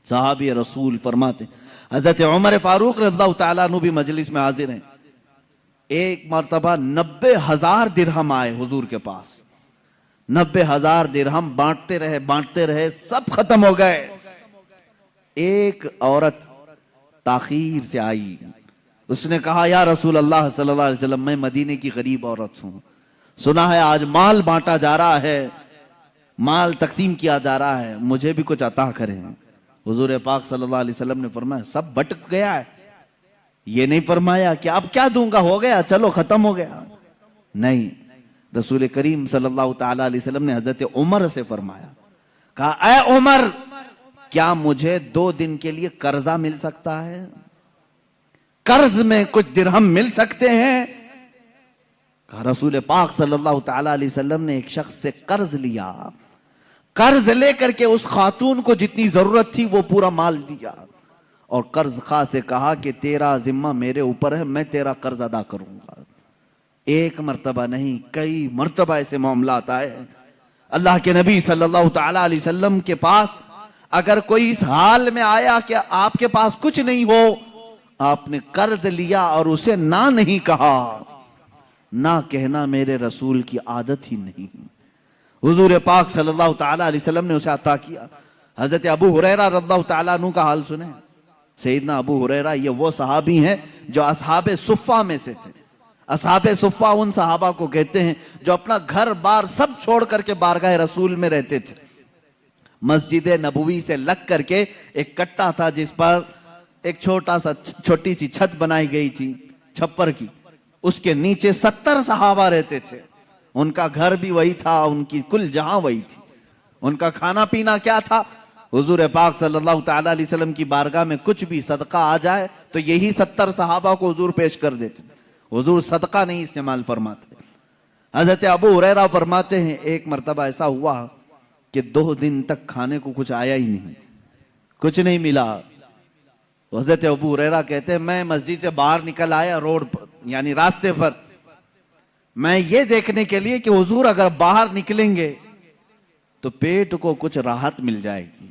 Speaker 3: صحابی رسول فرماتے، حضرت عمر فاروق رضی اللہ تعالیٰ عنہ بھی مجلس میں حاضر ہیں، ایک مرتبہ 90,000 درہم آئے حضور کے پاس. 90,000 درہم بانٹتے رہے سب ختم ہو گئے. ایک عورت تاخیر سے آئی، اس نے کہا یا رسول اللہ صلی اللہ علیہ وسلم میں مدینے کی غریب عورت ہوں، سنا ہے آج مال بانٹا جا رہا ہے، مال تقسیم کیا جا رہا ہے، مجھے بھی کچھ عطا کریں. حضور پاک صلی اللہ علیہ وسلم نے فرمایا سب بٹ گیا ہے، یہ نہیں فرمایا کہ اب کیا دوں گا، ہو گیا چلو ختم ہو گیا. نہیں، رسول کریم صلی اللہ تعالی علیہ وسلم نے حضرت عمر سے فرمایا، کہا اے عمر کیا مجھے 2 دن کے لیے قرضہ مل سکتا ہے؟ قرض میں کچھ درہم مل سکتے ہیں؟ کہا رسول پاک صلی اللہ تعالی علیہ وسلم نے ایک شخص سے قرض لیا، قرض لے کر کے اس خاتون کو جتنی ضرورت تھی وہ پورا مال دیا اور قرض خواہ سے کہا کہ تیرا ذمہ میرے اوپر ہے، میں تیرا قرض ادا کروں گا. ایک مرتبہ نہیں کئی مرتبہ ایسے معاملات آئے. اللہ کے نبی صلی اللہ تعالی علیہ وسلم کے پاس اگر کوئی اس حال میں آیا کہ آپ کے پاس کچھ نہیں ہو، آپ نے قرض لیا اور اسے نہ نہیں کہا، نہ کہنا میرے رسول کی عادت ہی نہیں. حضور پاک صلی اللہ تعالی علیہ وسلم نے اسے عطا کیا. حضرت ابو ہریرہ رضی اللہ تعالیٰ عنہ کا حال سنیں. سیدنا ابو ہریرہ یہ وہ صحابی ہیں جو اصحاب صفہ میں سے تھے. اصحاب صفہ ان صحابہ کو کہتے ہیں جو اپنا گھر بار سب چھوڑ کر کے بارگاہ رسول میں رہتے تھے. مسجد نبوی سے لگ کر کے ایک کٹا تھا جس پر ایک چھوٹی سی چھت بنائی گئی تھی چھپر کی، اس کے نیچے 70 صحابہ رہتے تھے. ان کا گھر بھی وہی تھا، ان کی کل جہاں وہی تھی. ان کا کھانا پینا کیا تھا؟ حضور پاک صلی اللہ تعالی علیہ وسلم کی بارگاہ میں کچھ بھی صدقہ آ جائے تو یہی 70 صحابہ کو حضور پیش کر دیتے. حضور صدقہ نہیں استعمال فرماتے. حضرت ابو ہریرہ فرماتے ہیں ایک مرتبہ ایسا ہوا کہ 2 دن تک کھانے کو کچھ آیا ہی نہیں، کچھ نہیں ملا. حضرت ابو ہریرہ کہتے ہیں میں مسجد سے باہر نکل آیا روڈ پر، یعنی راستے پر، میں یہ دیکھنے کے لیے کہ حضور اگر باہر نکلیں گے تو پیٹ کو کچھ راحت مل جائے گی.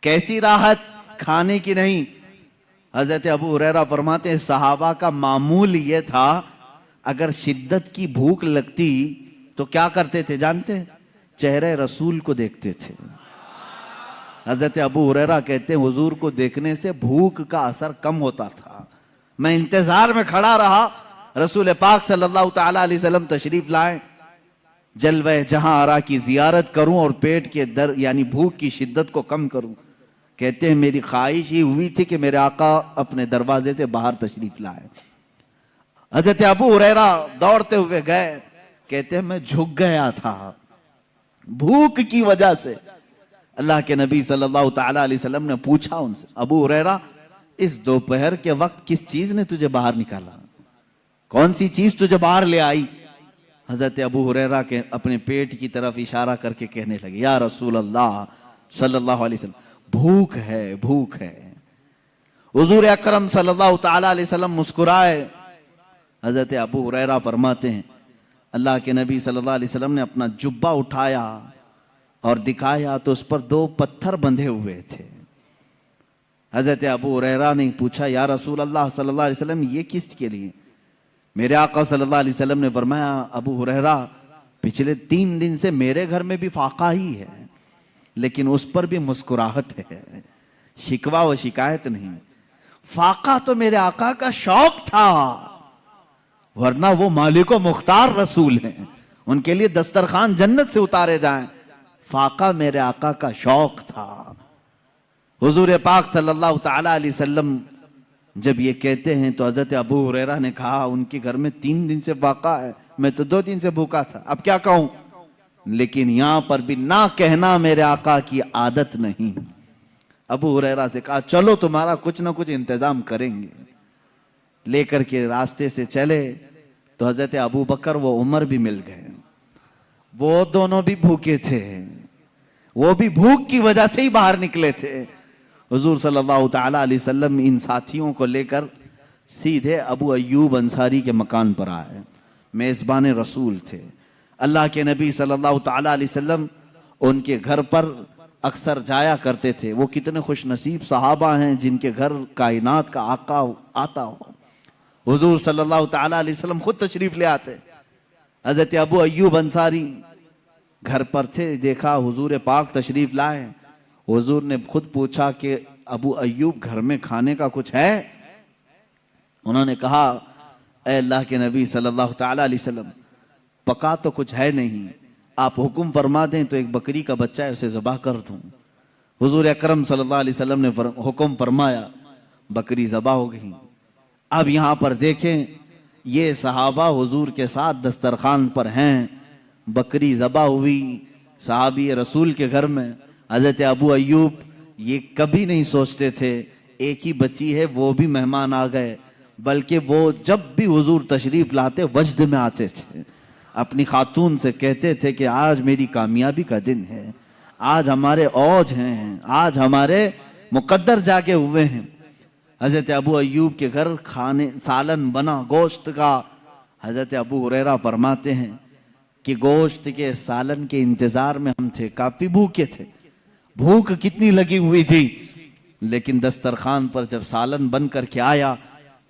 Speaker 3: کیسی راحت؟ کھانے کی نہیں. حضرت ابو ہریرہ فرماتے ہیں صحابہ کا معمول یہ تھا اگر شدت کی بھوک لگتی تو کیا کرتے تھے جانتے ہیں؟ چہرے رسول کو دیکھتے تھے. حضرت ابو ہریرہ کہتے ہیں حضور کو دیکھنے سے بھوک کا اثر کم ہوتا تھا. میں انتظار میں کھڑا رہا، رسول پاک صلی اللہ تعالی علیہ وسلم تشریف لائیں، جلوہ جہاں آرا کی زیارت کروں اور پیٹ کے یعنی بھوک کی شدت کو کم کروں. کہتے ہیں میری خواہش ہی ہوئی تھی کہ میرے آقا اپنے دروازے سے باہر تشریف لائے. حضرت ابو ہریرہ دوڑتے ہوئے گئے، کہتے ہیں میں جھک گیا تھا بھوک کی وجہ سے. اللہ کے نبی صلی اللہ تعالی علیہ وسلم نے پوچھا ان سے ابو ہریرہ اس دوپہر کے وقت کس چیز نے تجھے باہر نکالا؟ کون سی چیز تجھے باہر لے آئی؟ حضرت ابو ہریرہ کے اپنے پیٹ کی طرف اشارہ کر کے کہنے لگے یا رسول اللہ صلی اللہ علیہ وسلم بھوک ہے، بھوک ہے. حضور اکرم صلی اللہ تعالی علیہ وسلم مسکرائے. حضرت ابو ہریرہ فرماتے ہیں اللہ کے نبی صلی اللہ علیہ وسلم نے اپنا جبہ اٹھایا اور دکھایا تو اس پر 2 پتھر بندھے ہوئے تھے. حضرت ابو ہریرہ نے پوچھا یا رسول اللہ صلی اللہ علیہ وسلم یہ کس کے لیے؟ میرے آقا صلی اللہ علیہ وسلم نے فرمایا ابو ہریرہ پچھلے 3 دن سے میرے گھر میں بھی فاقہ ہی ہے لیکن اس پر بھی مسکراہٹ ہے، شکوہ و شکایت نہیں. فاقہ تو میرے آقا کا شوق تھا، ورنہ وہ مالک و مختار رسول ہیں، ان کے لیے دسترخوان جنت سے اتارے جائیں۔ فاقہ میرے آقا کا شوق تھا۔ حضور پاک صلی اللہ تعالی علیہ وسلم جب یہ کہتے ہیں تو حضرت ابو ہریرہ نے کہا ان کے گھر میں 3 دن سے فاقہ ہے، میں تو 2 دن سے بھوکا تھا، اب کیا کہوں؟ لیکن یہاں پر بھی نہ کہنا میرے آقا کی عادت نہیں۔ ابو ہریرہ سے کہا چلو تمہارا کچھ نہ کچھ انتظام کریں گے۔ لے کر کے راستے سے چلے تو حضرت ابو بکر و عمر بھی مل گئے، وہ دونوں بھی بھوکے تھے، وہ بھی بھوک کی وجہ سے ہی باہر نکلے تھے۔ حضور صلی اللہ تعالی علیہ وسلم ان ساتھیوں کو لے کر سیدھے ابو ایوب انصاری کے مکان پر آئے، میزبان رسول تھے۔ اللہ کے نبی صلی اللہ تعالی علیہ وسلم ان کے گھر پر اکثر جایا کرتے تھے۔ وہ کتنے خوش نصیب صحابہ ہیں جن کے گھر کائنات کا آقا آتا ہو۔ حضور صلی اللہ تعالی علیہ وسلم خود تشریف لے آتے۔ حضرت ابو ایوب انصاری گھر پر تھے، دیکھا حضور پاک تشریف لائے۔ حضور نے خود پوچھا کہ ابو ایوب گھر میں کھانے کا کچھ ہے؟ انہوں نے کہا اے اللہ کے نبی صلی اللہ تعالی علیہ وسلم، پکا تو کچھ ہے نہیں، آپ حکم فرما دیں تو ایک بکری کا بچہ ہے اسے ذبح کر دوں۔ حضور اکرم صلی اللہ علیہ وسلم نے حکم فرمایا، بکری ذبح ہو گئی۔ اب یہاں پر دیکھیں یہ صحابہ حضور کے ساتھ دسترخوان پر ہیں، بکری ذبح ہوئی صحابی رسول کے گھر میں۔ حضرت ابو ایوب یہ کبھی نہیں سوچتے تھے ایک ہی بچی ہے وہ بھی مہمان آ گئے، بلکہ وہ جب بھی حضور تشریف لاتے وجد میں آتے تھے، اپنی خاتون سے کہتے تھے کہ آج میری کامیابی کا دن ہے، آج ہمارے اوج ہیں، آج ہمارے مقدر جاگے ہوئے ہیں۔ حضرت ابو ایوب کے گھر کھانے سالن بنا گوشت کا۔ حضرت ابو ہریرہ فرماتے ہیں کہ گوشت کے سالن کے انتظار میں ہم تھے، کافی بھوکے تھے، بھوک کتنی لگی ہوئی تھی، لیکن دسترخوان پر جب سالن بن کر کے آیا،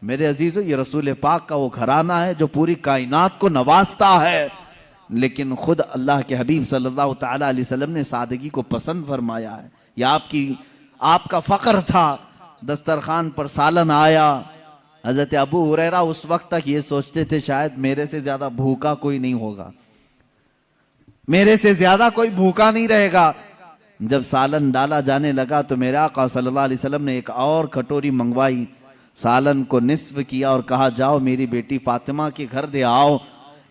Speaker 3: میرے عزیزو یہ رسول پاک کا وہ گھرانہ ہے جو پوری کائنات کو نوازتا ہے، لیکن خود اللہ کے حبیب صلی اللہ تعالی علیہ وسلم نے سادگی کو پسند فرمایا ہے۔ یہ آپ کا فخر تھا۔ دسترخوان پر سالن آیا، حضرت ابو ہریرہ اس وقت تک یہ سوچتے تھے شاید میرے سے زیادہ بھوکا کوئی نہیں ہوگا، میرے سے زیادہ کوئی بھوکا نہیں رہے گا۔ جب سالن ڈالا جانے لگا تو میرے آقا صلی اللہ علیہ وسلم نے ایک اور کٹوری منگوائی، سالن کو نصف کیا اور کہا جاؤ میری بیٹی فاطمہ کے گھر دے آؤ،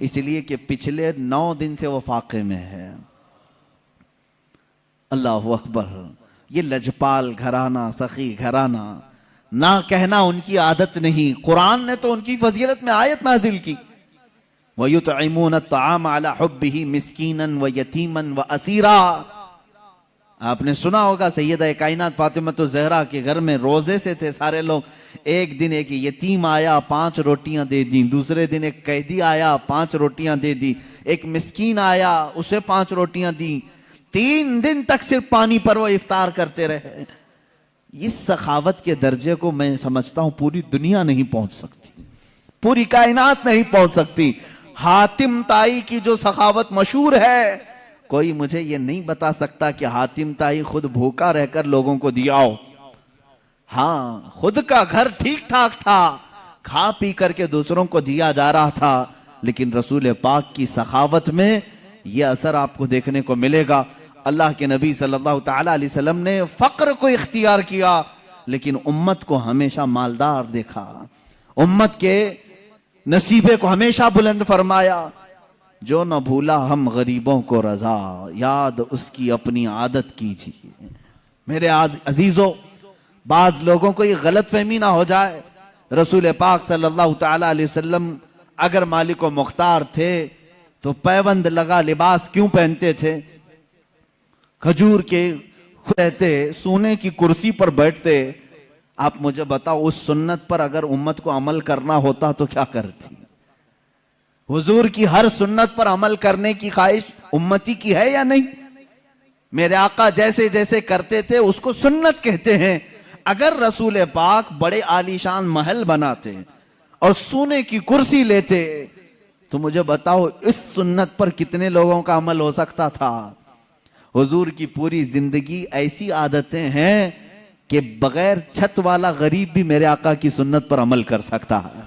Speaker 3: اس لیے کہ پچھلے 9 دن سے وہ فاقے میں ہے۔ اللہ اکبر۔ یہ لجپال گھرانہ، سخی گھرانہ، نہ کہنا ان کی عادت نہیں۔ قرآن نے تو ان کی فضیلت میں آیت نازل کی، وَيُطْعِمُونَ الطَّعَامَ عَلَى حُبِّهِ مِسْكِينًا وَيَتِيمًا وَأَسِيرًا۔ آپ نے سنا ہوگا سیدہ کائنات فاطمہ الزہرا کے گھر میں روزے سے تھے سارے لوگ، ایک دن ایک یتیم آیا 5 روٹیاں دے دیں، دوسرے دن ایک قیدی آیا 5 روٹیاں دے دی، ایک مسکین آیا اسے 5 روٹیاں دیں، 3 دن تک صرف پانی پر وہ افطار کرتے رہے۔ اس سخاوت کے درجے کو میں سمجھتا ہوں پوری دنیا نہیں پہنچ سکتی، پوری کائنات نہیں پہنچ سکتی۔ حاتم طائی کی جو سخاوت مشہور ہے، کوئی مجھے یہ نہیں بتا سکتا کہ حاتم طائی خود بھوکا رہ کر لوگوں کو دیا ہو۔ ہاں، خود کا گھر ٹھیک ٹھاک تھا، کھا پی کر کے دوسروں کو دیا جا رہا تھا، لیکن رسول پاک کی سخاوت میں یہ اثر آپ کو دیکھنے کو ملے گا۔ اللہ کے نبی صلی اللہ تعالی علیہ وسلم نے فقر کو اختیار کیا، لیکن امت کو ہمیشہ مالدار دیکھا، امت کے نصیبے کو ہمیشہ بلند فرمایا۔ جو نہ بھولا ہم غریبوں کو رضا، یاد اس کی اپنی عادت کیجیے۔ میرے عزیزو، بعض لوگوں کو یہ غلط فہمی نہ ہو جائے، رسول پاک صلی اللہ تعالی علیہ وسلم اگر مالک و مختار تھے تو پیوند لگا لباس کیوں پہنتے تھے؟ کھجور کے رہتے، سونے کی کرسی پر بیٹھتے۔ آپ مجھے بتاؤ اس سنت پر اگر امت کو عمل کرنا ہوتا تو کیا کرتی؟ حضور کی ہر سنت پر عمل کرنے کی خواہش امتی کی ہے یا نہیں؟ میرے آقا جیسے جیسے کرتے تھے اس کو سنت کہتے ہیں۔ اگر رسول پاک بڑے عالیشان محل بناتے اور سونے کی کرسی لیتے تو مجھے بتاؤ اس سنت پر کتنے لوگوں کا عمل ہو سکتا تھا؟ حضور کی پوری زندگی ایسی عادتیں ہیں کہ بغیر چھت والا غریب بھی میرے آقا کی سنت پر عمل کر سکتا ہے۔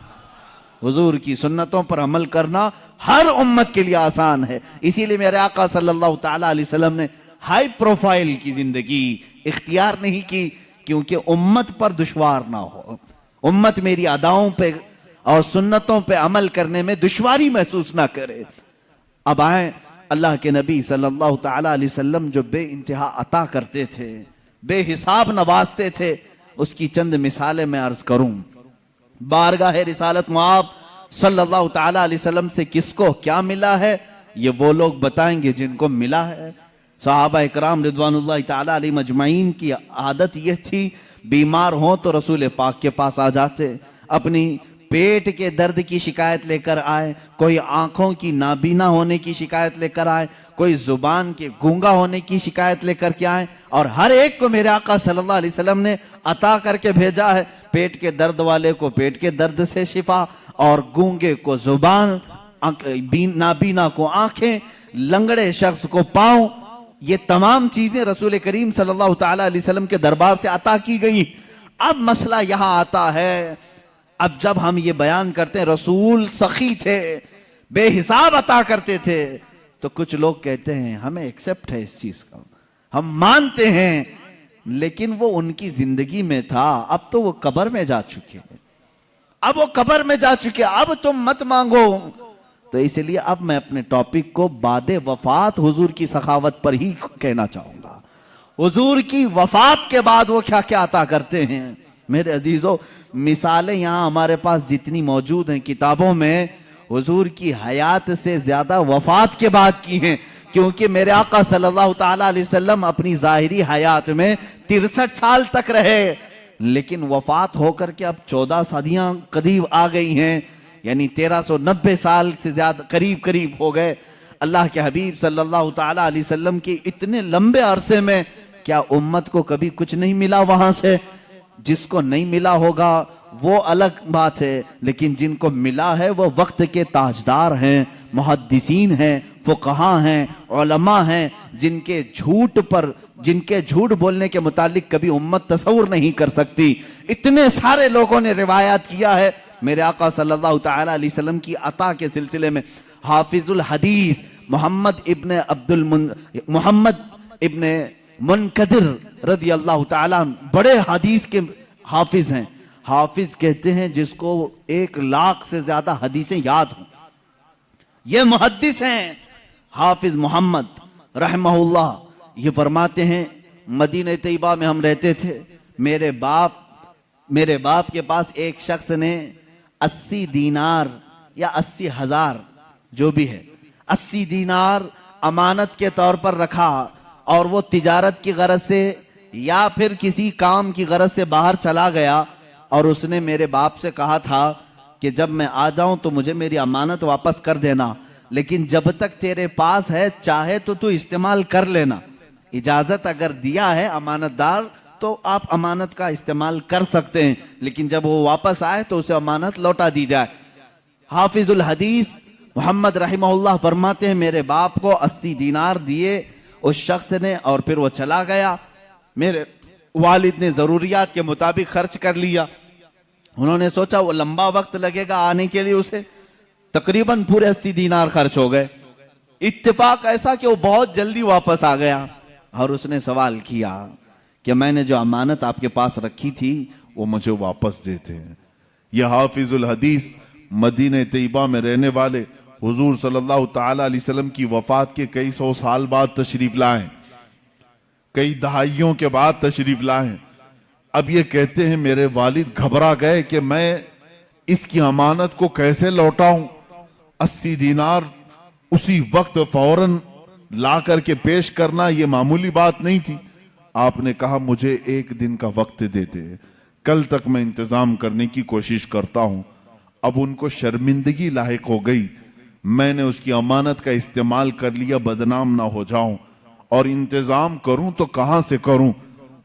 Speaker 3: حضور کی سنتوں پر عمل کرنا ہر امت کے لیے آسان ہے. اسی لیے میرے آقا صلی اللہ تعالی علیہ وسلم نے ہائی پروفائل کی زندگی اختیار نہیں کی کیونکہ امت پر دشوار نہ ہو, امت میری اداؤں پہ اور سنتوں پہ عمل کرنے میں دشواری محسوس نہ کرے. اب آئیں اللہ کے نبی صلی اللہ تعالی علیہ وسلم جو بے انتہا عطا کرتے تھے, بے حساب نوازتے تھے, اس کی چند مثالیں میں عرض کروں. بارگاہ رسالت مآب صلی اللہ تعالی علیہ وسلم سے کس کو کیا ملا ہے یہ وہ لوگ بتائیں گے جن کو ملا ہے. صحابہ اکرام رضوان اللہ تعالی علیہ مجمعین کی عادت یہ تھی, بیمار ہوں تو رسول پاک کے پاس آ جاتے, اپنی پیٹ کے درد کی شکایت لے کر آئے, کوئی آنکھوں کی نابینا ہونے کی شکایت لے کر آئے, کوئی زبان کے گونگا ہونے کی شکایت لے کر کے آئے, اور ہر ایک کو میرے آقا صلی اللہ علیہ وسلم نے عطا کر کے بھیجا ہے. پیٹ کے درد والے کو پیٹ کے درد سے شفا, اور گونگے کو زبان, نابینا کو آنکھیں, لنگڑے شخص کو پاؤں. یہ تمام چیزیں رسول کریم صلی اللہ تعالی علیہ وسلم کے دربار سے عطا کی گئی. اب مسئلہ یہاں آتا ہے, اب جب ہم یہ بیان کرتے ہیں رسول سخی تھے, بے حساب عطا کرتے تھے, تو کچھ لوگ کہتے ہیں ہمیں ایکسپٹ ہے اس چیز کا, ہم مانتے ہیں, لیکن وہ ان کی زندگی میں تھا, اب تو وہ قبر میں جا چکے ہیں, اب وہ قبر میں جا چکے, اب تم مت مانگو. تو اس لیے اب میں اپنے ٹاپک کو بعد وفات حضور کی سخاوت پر ہی کہنا چاہوں گا. حضور کی وفات کے بعد وہ کیا کیا عطا کرتے ہیں. میرے عزیزو, مثالیں یہاں ہمارے پاس جتنی موجود ہیں کتابوں میں, حضور کی حیات سے زیادہ وفات کے بعد کی ہیں, کیونکہ میرے آقا صلی اللہ تعالی علیہ وسلم اپنی ظاہری حیات میں 63 سال تک رہے, لیکن وفات ہو کر کے اب 14 صدیاں قریب آ گئی ہیں, یعنی 1390 سال سے زیادہ قریب ہو گئے. اللہ کے حبیب صلی اللہ تعالی علیہ وسلم کی اتنے لمبے عرصے میں کیا امت کو کبھی کچھ نہیں ملا وہاں سے؟ جس کو نہیں ملا ہوگا وہ الگ بات ہے, لیکن جن کو ملا ہے وہ وقت کے تاجدار ہیں, محدثین ہیں, فقہاء ہیں, علماء ہیں, جن کے جھوٹ بولنے کے متعلق کبھی امت تصور نہیں کر سکتی. اتنے سارے لوگوں نے روایات کیا ہے میرے آقا صلی اللہ تعالی علیہ وسلم کی عطا کے سلسلے میں. حافظ الحدیث محمد ابن منقدر رضی اللہ تعالیٰ بڑے حدیث کے حافظ ہیں. حافظ کہتے ہیں جس کو 1,00,000 سے زیادہ حدیثیں یاد ہوں, یہ محدث ہیں. حافظ محمد رحمہ اللہ یہ فرماتے ہیں مدینہ طیبہ میں ہم رہتے تھے, میرے باپ کے پاس ایک شخص نے 80 دینار یا 80,000 جو بھی ہے 80 دینار امانت کے طور پر رکھا, اور وہ تجارت کی غرض سے یا پھر کسی کام کی غرض سے باہر چلا گیا, اور اس نے میرے باپ سے کہا تھا کہ جب میں آ جاؤں تو مجھے میری امانت واپس کر دینا, لیکن جب تک تیرے پاس ہے چاہے تو استعمال کر لینا, اجازت اگر دیا ہے امانت دار تو آپ امانت کا استعمال کر سکتے ہیں, لیکن جب وہ واپس آئے تو اسے امانت لوٹا دی جائے. حافظ الحدیث محمد رحمہ اللہ فرماتے ہیں میرے باپ کو 80 دینار دیے اس شخص نے, اور پھر وہ چلا گیا. میرے والد نے ضروریات کے مطابق خرچ کر لیا. انہوں نے سوچا وہ لمبا وقت لگے گا آنے کے لیے, اسے تقریباً پورے 80 دینار خرچ ہو گئے. اتفاق ایسا کہ وہ بہت جلدی واپس آ گیا, اور اس نے سوال کیا کہ میں نے جو امانت آپ کے پاس رکھی تھی
Speaker 1: وہ مجھے واپس دیتے ہیں. یہ حافظ الحدیث مدینہ طیبہ میں رہنے والے حضور صلی اللہ تعالی علیہ وسلم کی وفات کے کئی سو سال بعد تشریف لائیں, کئی دہائیوں کے بعد تشریف لائیں. اب یہ کہتے ہیں میرے والد گھبرا گئے کہ میں اس کی امانت کو کیسے لوٹاؤں. 80 دینار اسی وقت فوراً لا کر کے پیش کرنا یہ معمولی بات نہیں تھی. آپ نے کہا مجھے 1 دن کا وقت دے دے, کل تک میں انتظام کرنے کی کوشش کرتا ہوں. اب ان کو شرمندگی لاحق ہو گئی, میں نے اس کی امانت کا استعمال کر لیا, بدنام نہ ہو جاؤں, اور انتظام کروں تو کہاں سے کروں.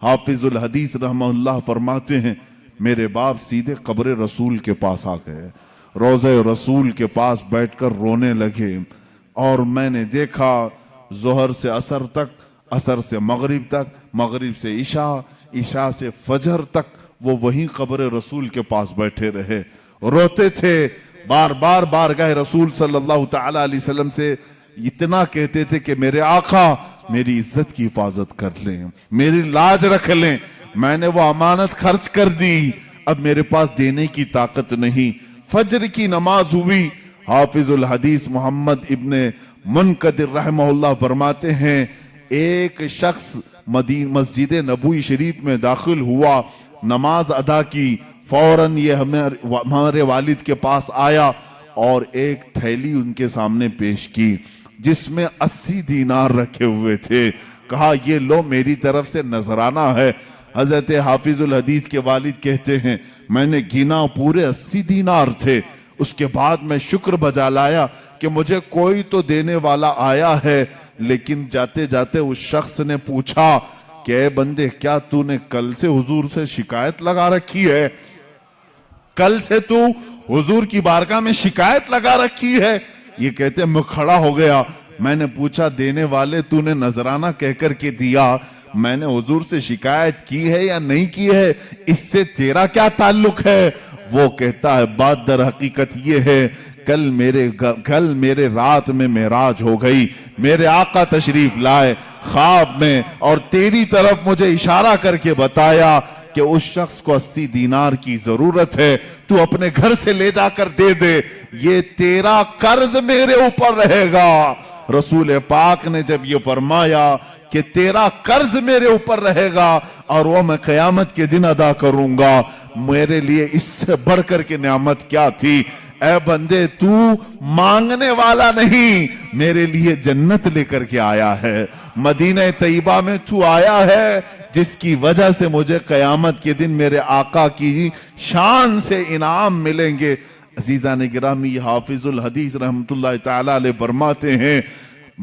Speaker 1: حافظ الحدیث رحمہ اللہ فرماتے ہیں میرے باپ سیدھے قبر رسول کے پاس آ گئے, روضہ رسول کے پاس بیٹھ کر رونے لگے, اور میں نے دیکھا ظہر سے عصر تک, عصر سے مغرب تک, مغرب سے عشاء, عشاء سے فجر تک وہ وہیں قبر رسول کے پاس بیٹھے رہے, روتے تھے, بار بار بارگاہ رسول صلی اللہ تعالی علیہ وسلم سے اتنا کہتے تھے کہ میرے آقا میری عزت کی حفاظت کر لیں، میری لاج رکھ لیں، میں نے وہ امانت خرچ کر دی، اب میرے پاس دینے کی طاقت نہیں۔ فجر کی نماز ہوئی، حافظ الحدیث محمد ابن منقدر رحمہ اللہ فرماتے ہیں ایک شخص مسجد نبوی شریف میں داخل ہوا، نماز ادا کی، فوراً یہ ہمارے والد کے پاس آیا اور ایک تھیلی ان کے سامنے پیش کی جس میں 80 دینار رکھے ہوئے تھے، کہا یہ لو میری طرف سے نذرانہ ہے۔ حضرت حافظ الحدیث کے والد کہتے ہیں میں نے گنا، پورے 80 دینار تھے۔ اس کے بعد میں شکر بجا لایا کہ مجھے کوئی تو دینے والا آیا ہے، لیکن جاتے جاتے اس شخص نے پوچھا کہ اے بندے کیا تو نے کل سے حضور سے شکایت لگا رکھی ہے؟ کل سے تو حضور کی بارگاہ میں شکایت لگا رکھی ہے؟ یہ کہتے میں کھڑا ہو گیا، میں نے پوچھا دینے والے تو نے نذرانہ کہہ کر کے دیا، میں نے حضور سے شکایت کی ہے یا نہیں کی ہے، اس سے تیرا کیا تعلق ہے؟ وہ کہتا ہے بات در حقیقت یہ ہے کل میرے رات میں معراج ہو گئی، میرے آقا تشریف لائے خواب میں اور تیری طرف مجھے اشارہ کر کے بتایا کہ اس شخص کو 80 دینار کی ضرورت ہے، تو اپنے گھر سے لے جا کر دے دے، یہ تیرا قرض میرے اوپر رہے گا۔ رسول پاک نے جب یہ فرمایا کہ تیرا قرض میرے اوپر رہے گا اور وہ میں قیامت کے دن ادا کروں گا، میرے لیے اس سے بڑھ کر کے نعمت کیا تھی؟ اے بندے تو مانگنے والا نہیں، میرے لیے جنت لے کر کے آیا ہے، مدینہ طیبہ میں تو آیا ہے جس کی وجہ سے مجھے قیامت کے دن میرے آقا کی شان سے انعام ملیں گے۔ عزیزان گرامی، حافظ الحدیث رحمت اللہ تعالی علیہ فرماتے ہیں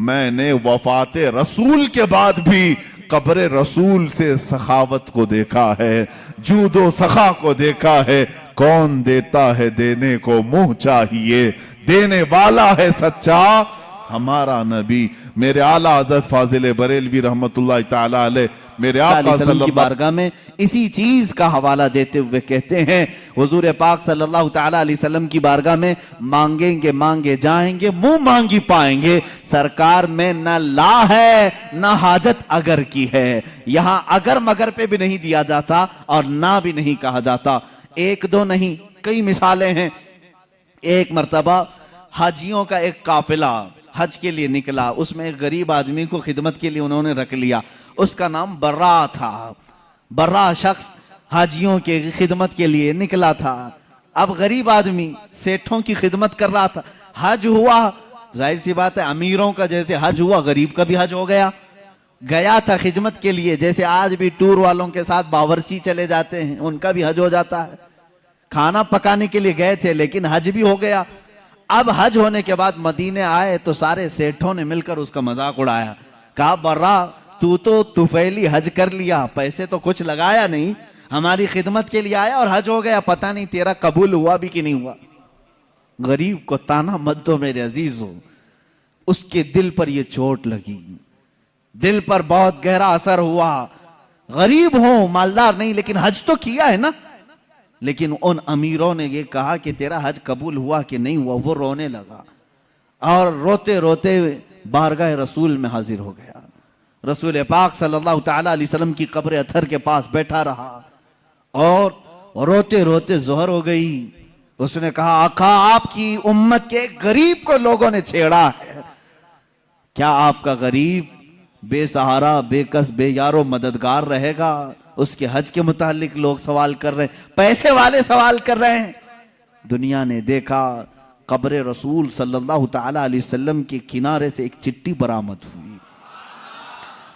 Speaker 1: میں نے وفات رسول کے بعد بھی قبر رسول سے سخاوت کو دیکھا ہے، جود و سخا کو دیکھا ہے۔ کون دیتا ہے دینے کو منہ چاہیے، دینے والا ہے سچا ہمارا نبی۔ میرے اعلیٰ حضرت فاضل بریلوی رحمت اللہ تعالی علیہ میرے آقا صلی اللہ علیہ وسلم
Speaker 3: کی بارگاہ میں اسی چیز کا حوالہ دیتے ہوئے کہتے ہیں حضور پاک صلی اللہ تعالی علیہ وسلم کی بارگاہ میں مانگیں گے مانگے جائیں گے، منہ مانگی پائیں گے۔ سرکار میں نہ لا ہے نہ حاجت اگر کی ہے، یہاں اگر مگر پہ بھی نہیں دیا جاتا اور نہ بھی نہیں کہا جاتا۔ ایک دو نہیں، کئی مثالیں ہیں۔ ایک مرتبہ حاجیوں کا ایک قافلہ حج کے لیے نکلا، اس میں ایک غریب آدمی کو خدمت کے لیے انہوں نے رکھ لیا، اس کا نام برا تھا۔ برا شخص حاجیوں کے خدمت کے لیے نکلا تھا۔ اب غریب آدمی سیٹھوں کی خدمت کر رہا تھا، حج ہوا، ظاہر سی بات ہے امیروں کا جیسے حج ہوا غریب کا بھی حج ہو گیا۔ گیا تھا خدمت کے لیے، جیسے آج بھی ٹور والوں کے ساتھ باورچی چلے جاتے ہیں، ان کا بھی حج ہو جاتا ہے۔ کھانا پکانے کے لیے گئے تھے لیکن حج بھی ہو گیا۔ اب حج ہونے کے بعد مدینے آئے تو سارے سیٹھوں نے مل کر اس کا مذاق اڑایا، کہا برا تو طفیلی حج کر لیا، پیسے تو کچھ لگایا نہیں، ہماری خدمت کے لیے آیا اور حج ہو گیا، پتہ نہیں تیرا قبول ہوا بھی کہ نہیں ہوا۔ غریب کو تانا مت دو میرے عزیزو، اس کے دل پر یہ چوٹ لگی، دل پر بہت گہرا اثر ہوا۔ غریب ہوں مالدار نہیں لیکن حج تو کیا ہے نا۔ لیکن ان امیروں نے یہ کہا کہ تیرا حج قبول ہوا کہ نہیں ہوا، وہ رونے لگا اور روتے روتے بارگاہ رسول میں حاضر ہو گیا۔ رسول پاک صلی اللہ تعالی علیہ وسلم کی قبر اطہر کے پاس بیٹھا رہا اور روتے روتے ظہر ہو گئی۔ اس نے کہا آقا آپ کی امت کے ایک غریب کو لوگوں نے چھیڑا ہے، کیا آپ کا غریب بے سہارا بے کس بے یارو مددگار رہے گا؟ اس کے حج کے متعلق لوگ سوال کر رہے ہیں، پیسے والے سوال کر رہے ہیں۔ دنیا نے دیکھا قبر رسول صلی اللہ تعالی علیہ وسلم کے کنارے سے ایک چٹھی برآمد ہوئی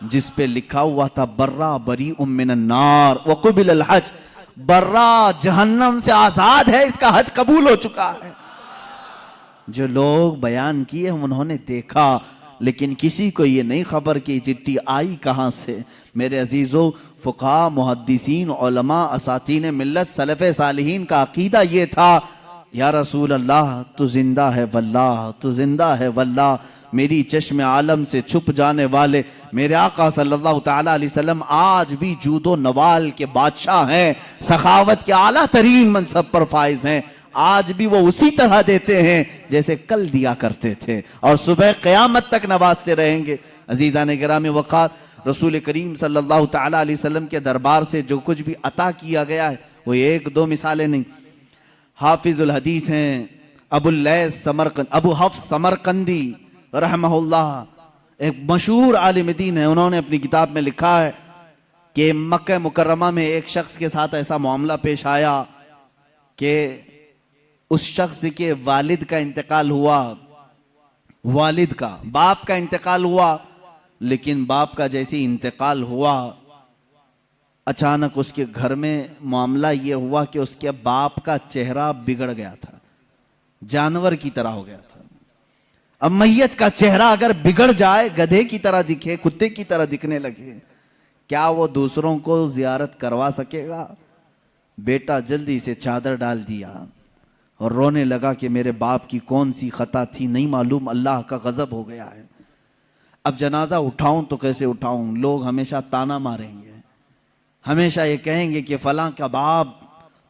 Speaker 3: جس پہ لکھا ہوا تھا برا بریء من النار وقبل الحج، برا جہنم سے آزاد ہے، اس کا حج قبول ہو چکا ہے۔ جو لوگ بیان کیے انہوں نے دیکھا لیکن کسی کو یہ نہیں خبر کہ یہ چٹھی آئی کہاں سے۔ میرے عزیزو، فقہاء، محدثین، علماء، اساتین ملت، سلف صالحین کا عقیدہ یہ تھا یا رسول اللہ تو زندہ ہے واللہ، تو زندہ ہے واللہ، میری چشم عالم سے چھپ جانے والے میرے آقا صلی اللہ تعالی علیہ وسلم آج بھی جود و نوال کے بادشاہ ہیں، سخاوت کے اعلیٰ ترین منصب پر فائز ہیں۔ آج بھی وہ اسی طرح دیتے ہیں جیسے کل دیا کرتے تھے، اور صبح قیامت تک نوازتے رہیں گے۔ عزیزان گرامی وقار، رسول کریم صلی اللہ تعالیٰ علیہ وسلم کے دربار سے جو کچھ بھی عطا کیا گیا ہے وہ ایک دو مثالیں نہیں۔ حافظ الحدیث ہیں ابو حفص سمرقندی رحمہ اللہ، ایک مشہور عالم دین ہے، انہوں نے اپنی کتاب میں لکھا ہے کہ مکہ مکرمہ میں ایک شخص کے ساتھ ایسا معاملہ پیش آیا کہ اس شخص کے والد کا انتقال ہوا، والد کا، باپ کا انتقال ہوا، لیکن باپ کا جیسے انتقال ہوا اچانک اس کے گھر میں معاملہ یہ ہوا کہ اس کے باپ کا چہرہ بگڑ گیا تھا، جانور کی طرح ہو گیا تھا۔ اب میت کا چہرہ اگر بگڑ جائے، گدھے کی طرح دکھے، کتے کی طرح دکھنے لگے، کیا وہ دوسروں کو زیارت کروا سکے گا؟ بیٹا جلدی سے چادر ڈال دیا اور رونے لگا کہ میرے باپ کی کون سی خطا تھی نہیں معلوم، اللہ کا غضب ہو گیا ہے۔ اب جنازہ اٹھاؤں تو کیسے اٹھاؤں؟ لوگ ہمیشہ تانا ماریں گے، ہمیشہ یہ کہیں گے کہ فلاں کا باپ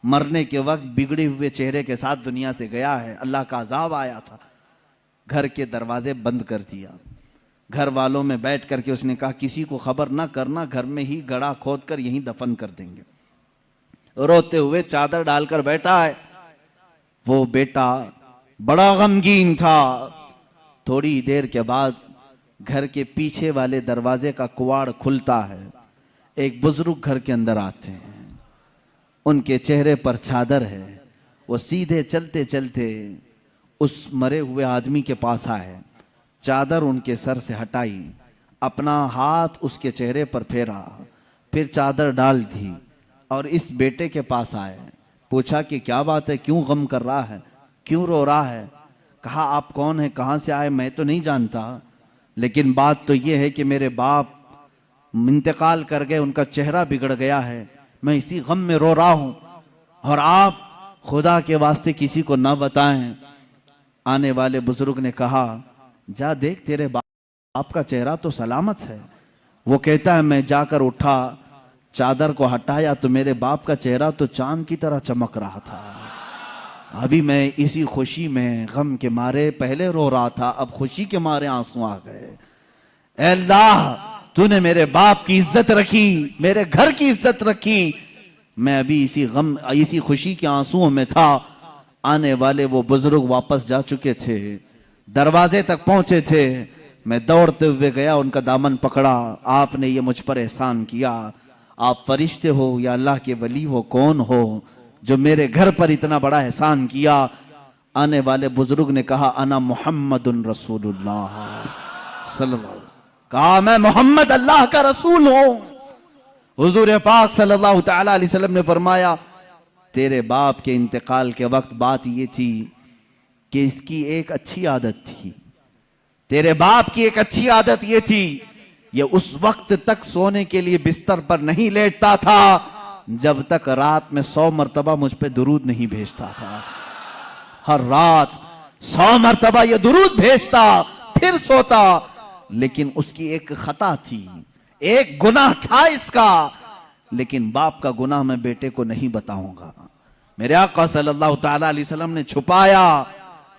Speaker 3: مرنے کے وقت بگڑے ہوئے چہرے کے ساتھ دنیا سے گیا ہے، اللہ کا عذاب آیا تھا۔ گھر کے دروازے بند کر دیا، گھر والوں میں بیٹھ کر کے اس نے کہا کسی کو خبر نہ کرنا، گھر میں ہی گڑھا کھود کر یہیں دفن کر دیں گے۔ روتے ہوئے چادر ڈال کر بیٹھا ہے، وہ بیٹا بڑا غمگین تھا۔ تھوڑی دیر کے بعد گھر کے پیچھے والے دروازے کا کواڑ کھلتا ہے، ایک بزرگ گھر کے اندر آتے ہیں، ان کے چہرے پر چادر ہے، وہ سیدھے چلتے چلتے اس مرے ہوئے آدمی کے پاس آئے، چادر ان کے سر سے ہٹائی، اپنا ہاتھ اس کے چہرے پر پھیرا، پھر چادر ڈال دی اور اس بیٹے کے پاس آئے، پوچھا کہ کیا بات ہے، کیوں غم کر رہا ہے، کیوں رو رہا ہے؟ کہا آپ کون ہیں، کہاں سے آئے؟ میں تو نہیں جانتا، لیکن بات تو یہ ہے کہ میرے باپ انتقال کر گئے، ان کا چہرہ بگڑ گیا ہے، میں اسی غم میں رو رہا ہوں، اور آپ خدا کے واسطے کسی کو نہ بتائیں۔ آنے والے بزرگ نے کہا جا دیکھ تیرے باپ کا چہرہ تو سلامت ہے۔ وہ کہتا ہے میں جا کر اٹھا، چادر کو ہٹایا تو میرے باپ کا چہرہ تو چاند کی طرح چمک رہا تھا۔ ابھی میں اسی خوشی میں غم کے مارے پہلے رو رہا تھا، اب خوشی کے مارے آنسو آ گئے۔ اے اللہ تو نے میرے باپ کی عزت رکھی، میرے گھر کی عزت رکھی، میں ابھی اسی خوشی کے آنسوؤں میں تھا۔ آنے والے وہ بزرگ واپس جا چکے تھے، دروازے تک پہنچے تھے، میں دوڑتے ہوئے گیا، ان کا دامن پکڑا، آپ نے یہ مجھ پر احسان کیا، آپ فرشتے ہو یا اللہ کے ولی ہو، کون ہو جو میرے گھر پر اتنا بڑا احسان کیا؟ آنے والے بزرگ نے کہا انا محمد رسول اللہ صلی اللہ علیہ وسلم، کہا میں محمد اللہ کا رسول ہوں۔ حضور پاک صلی اللہ تعالیٰ علیہ وسلم نے فرمایا تیرے باپ کے انتقال کے وقت بات یہ تھی کہ اس کی ایک اچھی عادت تھی، تیرے باپ کی ایک اچھی عادت یہ تھی، یہ اس وقت تک سونے کے لیے بستر پر نہیں لیٹتا تھا جب تک رات میں 100 مرتبہ مجھ پہ درود نہیں بھیجتا تھا۔ ہر رات 100 مرتبہ یہ درود بھیجتا پھر سوتا، لیکن اس کی ایک خطا تھی، ایک گناہ تھا اس کا، لیکن باپ کا گناہ میں بیٹے کو نہیں بتاؤں گا۔ میرے آقا صلی اللہ تعالیٰ علیہ وسلم نے چھپایا،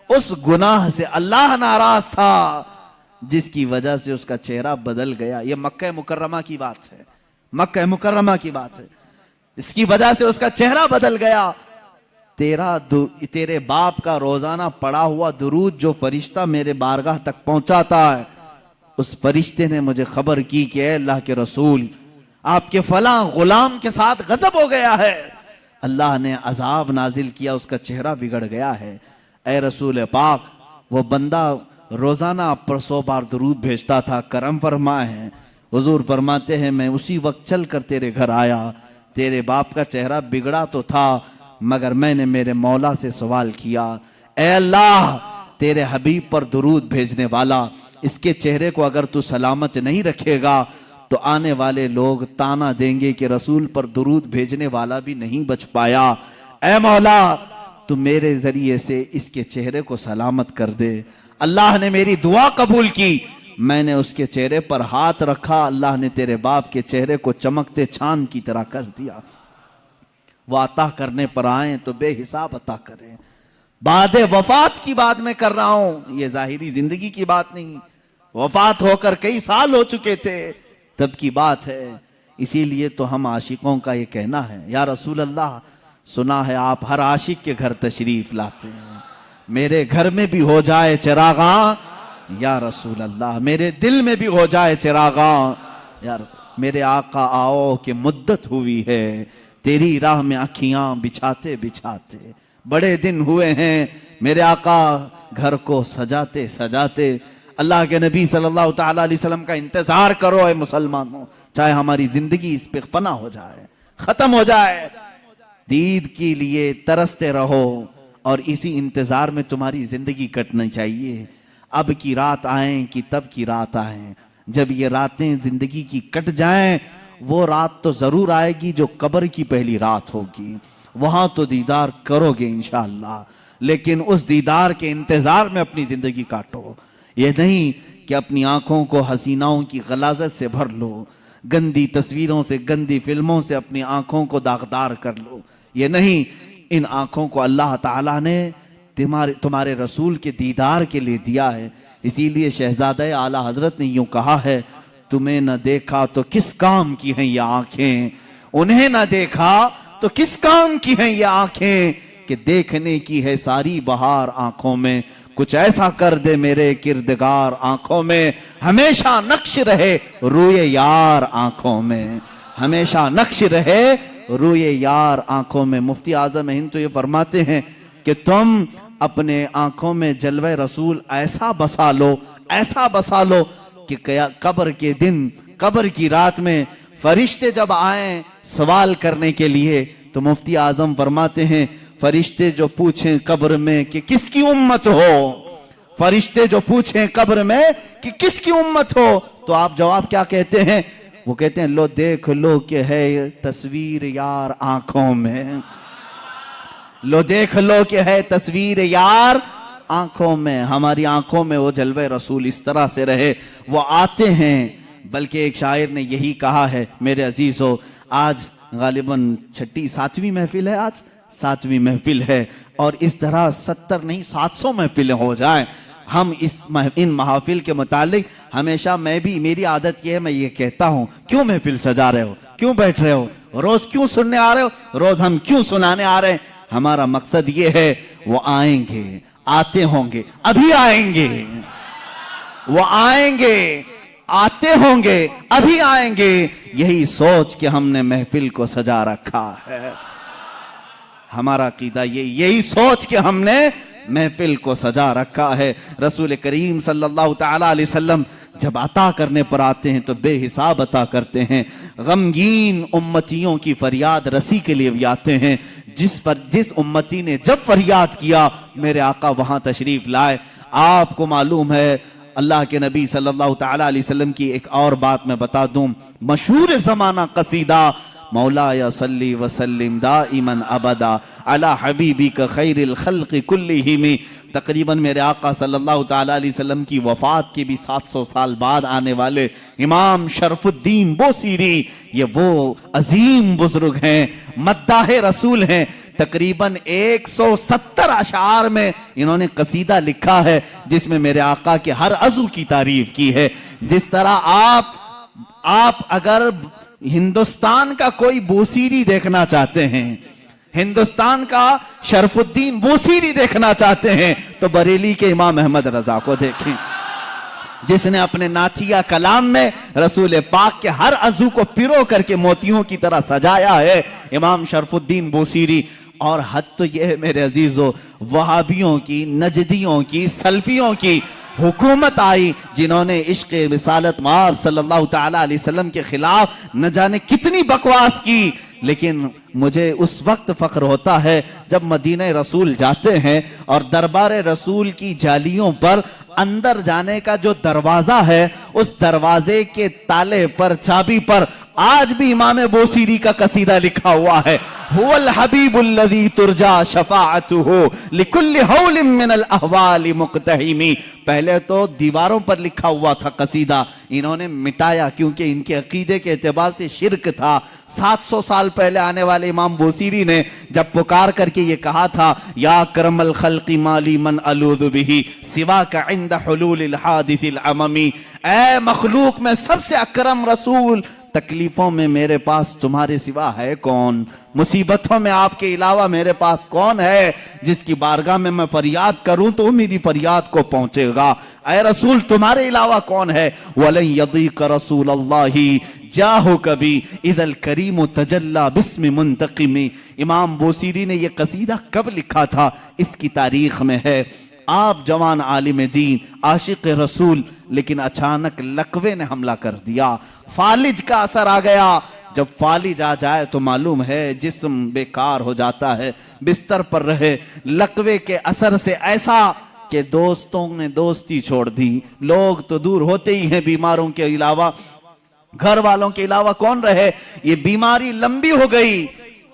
Speaker 3: اس گناہ سے اللہ ناراض تھا جس کی وجہ سے اس کا چہرہ بدل گیا۔ یہ مکہ مکرمہ کی بات ہے، مکہ مکرمہ کی بات ہے، اس کی وجہ سے اس کا چہرہ بدل گیا۔ تیرے باپ کا روزانہ پڑھا ہوا درود جو فرشتہ میرے بارگاہ تک پہنچاتا ہے، اس فرشتے نے مجھے خبر کی کہ اے اللہ کے رسول آپ کے فلاں غلام کے ساتھ غضب ہو گیا ہے، اللہ نے عذاب نازل کیا، اس کا چہرہ بگڑ گیا ہے۔ اے رسول پاک وہ بندہ روزانہ آپ پر 100 بار درود بھیجتا تھا، کرم فرمائے۔ حضور فرماتے ہیں میں اسی وقت چل کر تیرے گھر آیا، تیرے باپ کا چہرہ بگڑا تو تھا مگر میں نے میرے مولا سے سوال کیا اے اللہ تیرے حبیب پر درود بھیجنے والا اس کے چہرے کو اگر تو سلامت نہیں رکھے گا تو آنے والے لوگ تانا دیں گے کہ رسول پر درود بھیجنے والا بھی نہیں بچ پایا، اے مولا تو میرے ذریعے سے اس کے چہرے کو سلامت کر دے۔ اللہ نے میری دعا قبول کی، میں نے اس کے چہرے پر ہاتھ رکھا، اللہ نے تیرے باپ کے چہرے کو چمکتے چاند کی طرح کر دیا۔ وہ عطا کرنے پر آئیں تو بے حساب عطا کریں، بعد وفات کی بات میں کر رہا ہوں، یہ ظاہری زندگی کی بات نہیں، وفات ہو کر کئی سال ہو چکے تھے تب کی بات ہے۔ اسی لیے تو ہم عاشقوں کا یہ کہنا ہے، یا رسول اللہ سنا ہے آپ ہر عاشق کے گھر تشریف لاتے ہیں، میرے گھر میں بھی ہو جائے چراغاں یا رسول اللہ، میرے دل میں بھی ہو جائے چراغاں یا رسول، میرے آقا آؤ کہ مدت ہوئی ہے تیری راہ میں اکھیاں بچھاتے بچھاتے، بڑے دن ہوئے ہیں میرے آقا گھر کو سجاتے سجاتے۔ اللہ کے نبی صلی اللہ تعالیٰ علیہ وسلم کا انتظار کرو اے مسلمانوں، چاہے ہماری زندگی اس پہ فنا ہو جائے، ختم ہو جائے، دید کے لیے ترستے رہو، اور اسی انتظار میں تمہاری زندگی کٹنا چاہیے۔ اب کی رات آئیں کہ تب کی رات آئیں، جب یہ راتیں زندگی کی کٹ جائیں، وہ رات تو ضرور آئے گی جو قبر کی پہلی رات ہوگی، وہاں تو دیدار کرو گے انشاءاللہ، لیکن اس دیدار کے انتظار میں اپنی زندگی کاٹو۔ یہ نہیں کہ اپنی آنکھوں کو حسیناؤں کی غلاظت سے بھر لو، گندی تصویروں سے، گندی فلموں سے اپنی آنکھوں کو داغدار کر لو۔ یہ نہیں، ان آنکھوں کو اللہ تعالیٰ نے تمہارے رسول کے دیدار کے لیے دیا ہے۔ اسی لیے شہزادہ اعلیٰ حضرت نے یوں کہا ہے، تمہیں نہ دیکھا تو کس کام کی ہیں یہ آنکھیں، انہیں نہ دیکھا تو کس کام کی ہیں یہ آنکھیں، کہ دیکھنے کی ہے ساری بہار آنکھوں میں، کچھ ایسا کر دے میرے کردگار آنکھوں میں، ہمیشہ نقش رہے روئے یار آنکھوں میں، ہمیشہ نقش رہے روئے یار آنکھوں میں۔ مفتی اعظم ہند تو یہ فرماتے ہیں کہ تم اپنے آنکھوں میں جلوہ رسول ایسا بسا لو، ایسا بسا لو کہ قبر کے دن، قبر کی رات میں فرشتے جب آئیں سوال کرنے کے لیے تو مفتی اعظم فرماتے ہیں فرشتے جو پوچھیں قبر میں کہ کس کی امت ہو، فرشتے جو پوچھیں قبر میں کہ کس کی امت ہو، تو آپ جواب کیا کہتے ہیں؟ وہ کہتے ہیں لو دیکھ لو کہ ہے تصویر یار آنکھوں میں، لو دیکھ لو کہ ہے تصویر یار آنکھوں میں۔ ہماری آنکھوں میں وہ جلوہ رسول اس طرح سے رہے، وہ آتے ہیں۔ بلکہ ایک شاعر نے یہی کہا ہے میرے عزیزو، آج غالباً چھٹی 7ویں محفل ہے، آج 7ویں محفل ہے، اور اس طرح 70 نہیں 700 محفلیں ہو جائیں۔ ہم ان محافل کے متعلق ہمیشہ میری عادت یہ ہے، میں یہ کہتا ہوں کیوں محفل سجا رہے ہو، کیوں بیٹھ رہے ہو، روز کیوں سننے آ رہے ہو، روز ہم کیوں سنانے آ رہے ہیں؟ ہمارا مقصد یہ ہے وہ آئیں گے، آتے ہوں گے، ابھی آئیں گے، وہ آئیں گے، آتے ہوں گے، ابھی آئیں گے، یہی سوچ کے ہم نے محفل کو سجا رکھا ہے۔ ہمارا عقیدہ یہی سوچ کے ہم نے محفل کو سجا رکھا ہے۔ رسول کریم صلی اللہ تعالیٰ علیہ وسلم جب عطا کرنے پر آتے ہیں تو بے حساب عطا کرتے ہیں، غمگین امتیوں کی فریاد رسی کے لیے بھی آتے ہیں۔ جس امتی نے جب فریاد کیا میرے آقا وہاں تشریف لائے۔ آپ کو معلوم ہے اللہ کے نبی صلی اللہ تعالیٰ علیہ وسلم کی ایک اور بات میں بتا دوں، مشہور زمانہ قصیدہ مولا یا صلی وسلم دائما ابدا علی حبیبک خیر الخلق کلہم، تقریباً میرے آقا صلی اللہ تعالیٰ علیہ وسلم کی وفات کے بھی 700 سال بعد آنے والے امام شرف الدین بوسیری، یہ وہ عظیم بزرگ ہیں، مداح رسول ہیں۔ تقریباً 170 اشعار میں انہوں نے قصیدہ لکھا ہے جس میں میرے آقا کے ہر عضو کی تعریف کی ہے۔ جس طرح آپ اگر ہندوستان کا کوئی بوسیری دیکھنا چاہتے ہیں، ہندوستان کا شرف الدین بوسیری دیکھنا چاہتے ہیں تو بریلی کے امام احمد رضا کو دیکھیں، جس نے اپنے نعتیہ کلام میں رسول پاک کے ہر عضو کو پیرو کر کے موتیوں کی طرح سجایا ہے، امام شرف الدین بوسیری۔ اور حد تو یہ ہے میرے عزیزو، وہابیوں کی، نجدیوں کی، سلفیوں کی حکومت آئی جنہوں نے عشق رسالت مآب صلی اللہ تعالیٰ علیہ وسلم کے خلاف نہ جانے کتنی بکواس کی، لیکن مجھے اس وقت فخر ہوتا ہے جب مدینہ رسول جاتے ہیں اور دربار رسول کی جالیوں پر اندر جانے کا جو دروازہ ہے اس دروازے کے تالے پر، چابی پر آج بھی امام بوسیری کا قصیدہ لکھا ہوا ہے، هو الحبیب الذی ترجا شفاعتہ لکل حول من الاحوال مقتحمی۔ پہلے تو دیواروں پر لکھا ہوا تھا قصیدہ، انہوں نے مٹایا کیونکہ ان کے عقیدے کے اعتبار سے شرک تھا۔ 700 سال پہلے آنے والے امام بوسیری نے جب پکار کر کے یہ کہا تھا، یا اکرم الخلق مالی من الوذ بہ سواک عند حلول الحادث العممی، اے مخلوق میں سب سے اکرم رسول، تکلیفوں میں میرے پاس تمہارے سوا ہے کون؟ مصیبتوں میں آپ کے علاوہ میرے پاس کون ہے جس کی بارگاہ میں میں فریاد کروں تو میری فریاد کو پہنچے گا؟ اے رسول تمہارے علاوہ کون ہے؟ وَلَن يَضِيقَ رَسُولَ اللَّهِ جَاهُ كَبِي اِذَا الْكَرِيمُ تَجَلَّى بِاسْمِ مُنْتَقِمِ۔ امام بوسیری نے یہ قصیدہ کب لکھا تھا؟ اس کی تاریخ میں ہے۔ آپ جوان عالم دین، عاشق رسول، لیکن اچانک لقوے نے حملہ کر دیا، فالج کا اثر آ گیا۔ جب فالج آ جائے تو معلوم ہے جسم بیکار ہو جاتا ہے، بستر پر رہے۔ لقوے کے اثر سے ایسا کہ دوستوں نے دوستی چھوڑ دی، لوگ تو دور ہوتے ہی ہیں بیماروں کے علاوہ، گھر والوں کے علاوہ کون رہے؟ یہ بیماری لمبی ہو گئی،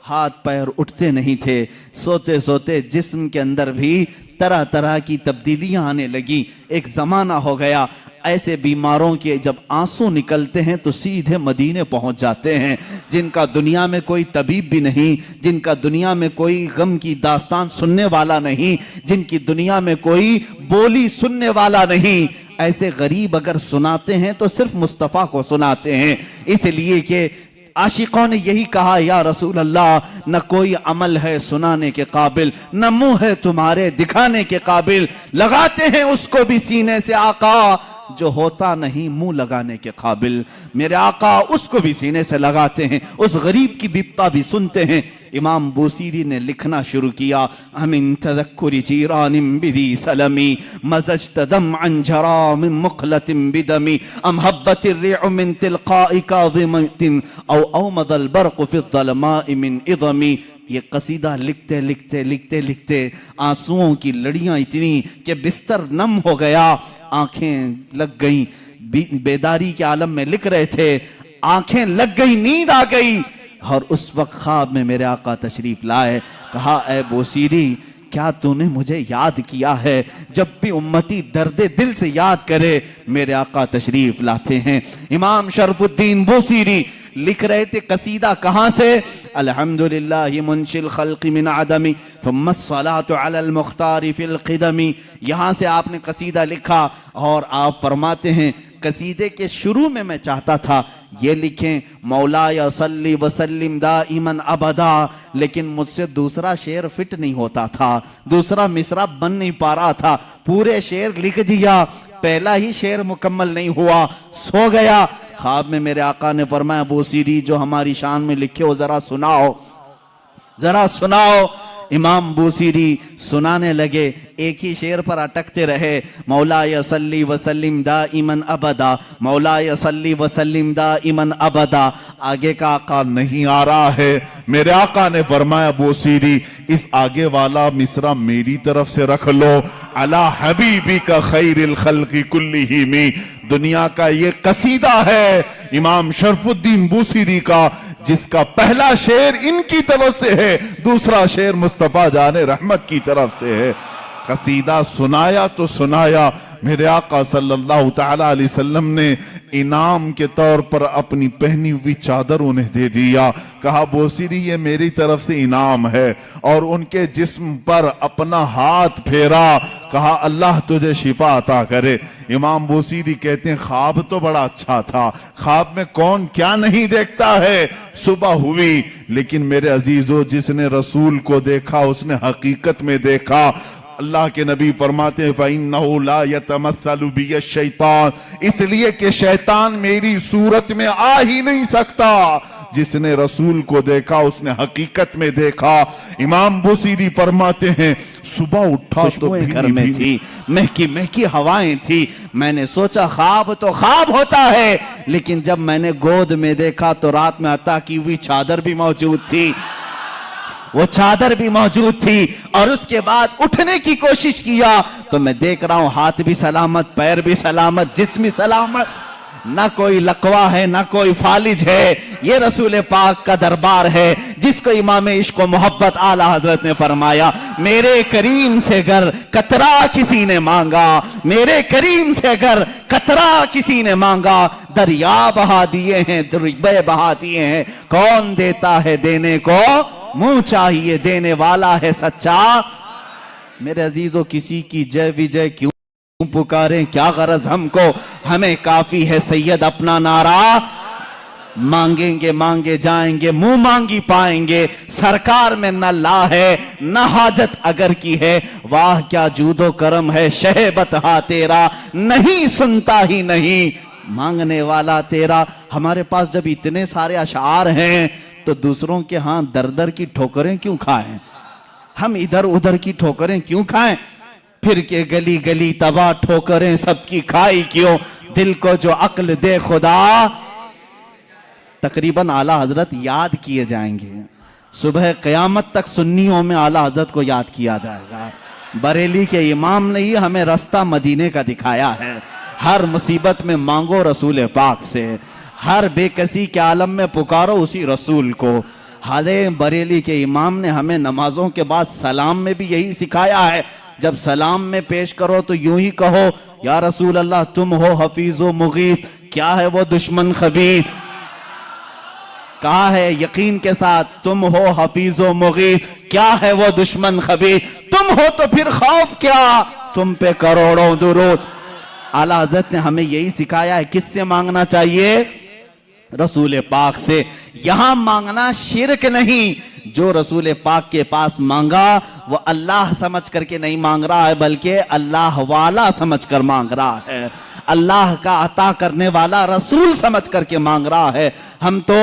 Speaker 3: ہاتھ پیر اٹھتے نہیں تھے، سوتے سوتے جسم کے اندر بھی طرح طرح کی تبدیلیاں آنے لگی۔ ایک زمانہ ہو گیا ایسے بیماروں کے جب آنسو نکلتے ہیں تو سیدھے مدینے پہنچ جاتے ہیں، جن کا دنیا میں کوئی طبیب بھی نہیں، جن کا دنیا میں کوئی غم کی داستان سننے والا نہیں، جن کی دنیا میں کوئی بولی سننے والا نہیں، ایسے غریب اگر سناتے ہیں تو صرف مصطفیٰ کو سناتے ہیں۔ اس لیے کہ عاشقوں نے یہی کہا، یا رسول اللہ نہ کوئی عمل ہے سنانے کے قابل، نہ منہ ہے تمہارے دکھانے کے قابل، لگاتے ہیں اس کو بھی سینے سے آقا جو ہوتا نہیں منہ لگانے کے قابل۔ میرے آقا اس کو بھی سینے سے لگاتے ہیں، اس غریب کی بپتا بھی سنتے ہیں۔ امام بوسیری نے لکھنا شروع کیا، امن تذکر جیران بذی سلمی مزجت دمعا جرا من مقلت بدمی ام حبت الرع من تلقاء کاظمت او اومض البرق فی الظلماء من اظمی۔ یہ قصیدہ لکھتے لکھتے لکھتے لکھتے آنسوؤں کی لڑیاں اتنی کہ بستر نم ہو گیا، آنکھیں لگ گئیں، بیداری کے عالم میں لکھ رہے تھے، آنکھیں لگ گئی، نیند آ گئی۔ اور اس وقت خواب میں میرے آقا تشریف لائے، کہا اے بوسیری کیا تو نے مجھے یاد کیا ہے؟ جب بھی امتی درد دل سے یاد کرے میرے آقا تشریف لاتے ہیں۔ امام شرف الدین بوسیری لکھ رہے تھے قصیدہ کہاں سے؟ الحمدللہ منشی الخلق من عدمی ثم الصلاة علی المختار فی القدمی۔ یہاں سے آپ نے قصیدہ لکھا اور آپ فرماتے ہیں قصیدے کے شروع میں میں چاہتا تھا یہ لکھیں مولایا صلی وسلم دائما ابدا، لیکن مجھ سے دوسرا شعر فٹ نہیں ہوتا تھا، دوسرا مصرع بن نہیں پا رہا تھا، پورے شعر لکھ دیا، پہلا ہی شعر مکمل نہیں ہوا، سو گیا۔ خواب میں میرے آقا نے فرمایا بوسیری جو ہماری شان میں لکھے ہو ذرا سناؤ، ذرا سناؤ۔ امام بوسیری سنانے لگے، ایک ہی شعر پر اٹکتے رہے، مولایا صلی وسلم دائما ابدا، مولایا صلی وسلم دائما ابدا۔ آگے کا آقا نہیں آ رہا ہے، میرے آقا نے فرمایا بوسیری اس آگے والا مصرع میری طرف سے رکھ لو، علی حبیبک خیر الخلق کلہم۔ دنیا کا یہ قصیدہ ہے امام شرف الدین بوسیری کا، جس کا پہلا شعر ان کی طرف سے ہے، دوسرا شعر مصطفیٰ جان رحمت کی طرف سے ہے۔ قصیدہ سنایا تو سنایا، میرے آقا صلی اللہ تعالی علیہ وسلم نے انعام کے طور پر اپنی پہنی ہوئی چادر انہیں دے دیا، کہا بوسیری یہ میری طرف سے انعام ہے، اور ان کے جسم پر اپنا ہاتھ پھیرا، کہا اللہ تجھے شفا عطا کرے۔ امام بوسیری کہتے ہیں خواب تو بڑا اچھا تھا، خواب میں کون کیا نہیں دیکھتا ہے۔ صبح ہوئی لیکن میرے عزیزو جس نے رسول کو دیکھا اس نے حقیقت میں دیکھا۔ اللہ کے نبی فرماتے ہیں فَإِنَّهُ لَا يَتَمَثَّلُ بِيَ الشَّيْطَانِ، اس لیے کہ شیطان میری صورت میں آ ہی نہیں سکتا۔ جس نے رسول کو دیکھا اس نے حقیقت میں دیکھا۔ امام بوسیری فرماتے ہیں صبح اٹھا تو گھر میں تھی، مہکی مہکی ہوائیں تھی، میں نے سوچا خواب تو خواب ہوتا ہے، لیکن جب میں نے گود میں دیکھا تو رات میں عطا کی ہوئی چادر بھی موجود تھی، وہ چادر بھی موجود تھی، اور اس کے بعد اٹھنے کی کوشش کیا تو میں دیکھ رہا ہوں ہاتھ بھی سلامت، پیر بھی سلامت، جسم بھی سلامت۔ نہ کوئی لقوا ہے، نہ کوئی فالج ہے، یہ رسول پاک کا دربار ہے جس کو امام عشق و محبت اعلی حضرت نے فرمایا میرے کریم سے اگر قطرہ کسی نے مانگا، میرے کریم سے اگر قطرہ کسی نے مانگا، دریا بہا دیے ہیں، دریا بہا دیے ہیں، کون دیتا ہے دینے کو منہ چاہیے، دینے والا ہے سچا۔ میرے عزیزو کسی کی جے وجے کیوں پکاریں، کیا غرض ہم کو، ہمیں کافی ہے سید اپنا نعرہ، مانگیں گے مانگے جائیں گے، منہ مانگی پائیں گے، سرکار میں نہ لا ہے نہ حاجت اگر کی ہے، واہ کیا جود و کرم ہے شہ بتہا تیرا، نہیں سنتا ہی نہیں مانگنے والا تیرا۔ ہمارے پاس جب اتنے سارے اشعار ہیں تو دوسروں کے ہاں در در کی ٹھوکریں کیوں کھائیں، ہم ادھر ادھر کی ٹھوکریں کیوں کھائیں، پھر کے گلی گلی تباہ ٹھوکریں سب کی کھائی کیوں، دل کو جو عقل دے خدا۔ تقریباً اعلیٰ حضرت یاد کیے جائیں گے، صبح قیامت تک سنیوں میں اعلیٰ حضرت کو یاد کیا جائے گا۔ بریلی کے امام نے ہی ہمیں رستہ مدینے کا دکھایا ہے، ہر مصیبت میں مانگو رسول پاک سے، ہر بے کسی کے عالم میں پکارو اسی رسول کو۔ ہرے بریلی کے امام نے ہمیں نمازوں کے بعد سلام میں بھی یہی سکھایا ہے، جب سلام میں پیش کرو تو یوں ہی کہو یا رسول اللہ تم ہو حفیظ و مغیث، کیا ہے وہ دشمن خبیث، کہا ہے یقین کے ساتھ تم ہو حفیظ و مغیث، کیا ہے وہ دشمن خبیث، تم ہو تو پھر خوف کیا، تم پہ کروڑوں درود۔ اعلیٰ حضرت نے ہمیں یہی سکھایا ہے، کس سے مانگنا چاہیے، رسول پاک سے۔ یہاں مانگنا شرک نہیں، جو رسول پاک کے پاس مانگا وہ اللہ سمجھ کر کے نہیں مانگ رہا ہے بلکہ اللہ والا سمجھ کر مانگ رہا ہے، اللہ کا عطا کرنے والا رسول سمجھ کر کے مانگ رہا ہے۔ ہم تو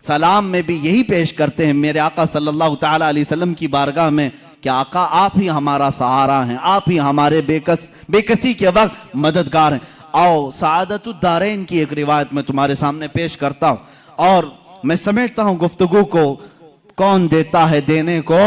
Speaker 3: سلام میں بھی یہی پیش کرتے ہیں میرے آقا صلی اللہ تعالیٰ علیہ وسلم کی بارگاہ میں کہ آقا آپ ہی ہمارا سہارا ہیں، آپ ہی ہمارے بے کسی کے وقت مددگار ہیں۔ آؤ سعادت الدارین کی ایک روایت میں تمہارے سامنے پیش کرتا ہوں اور میں سمیٹتا ہوں گفتگو کو، کون دیتا ہے دینے کو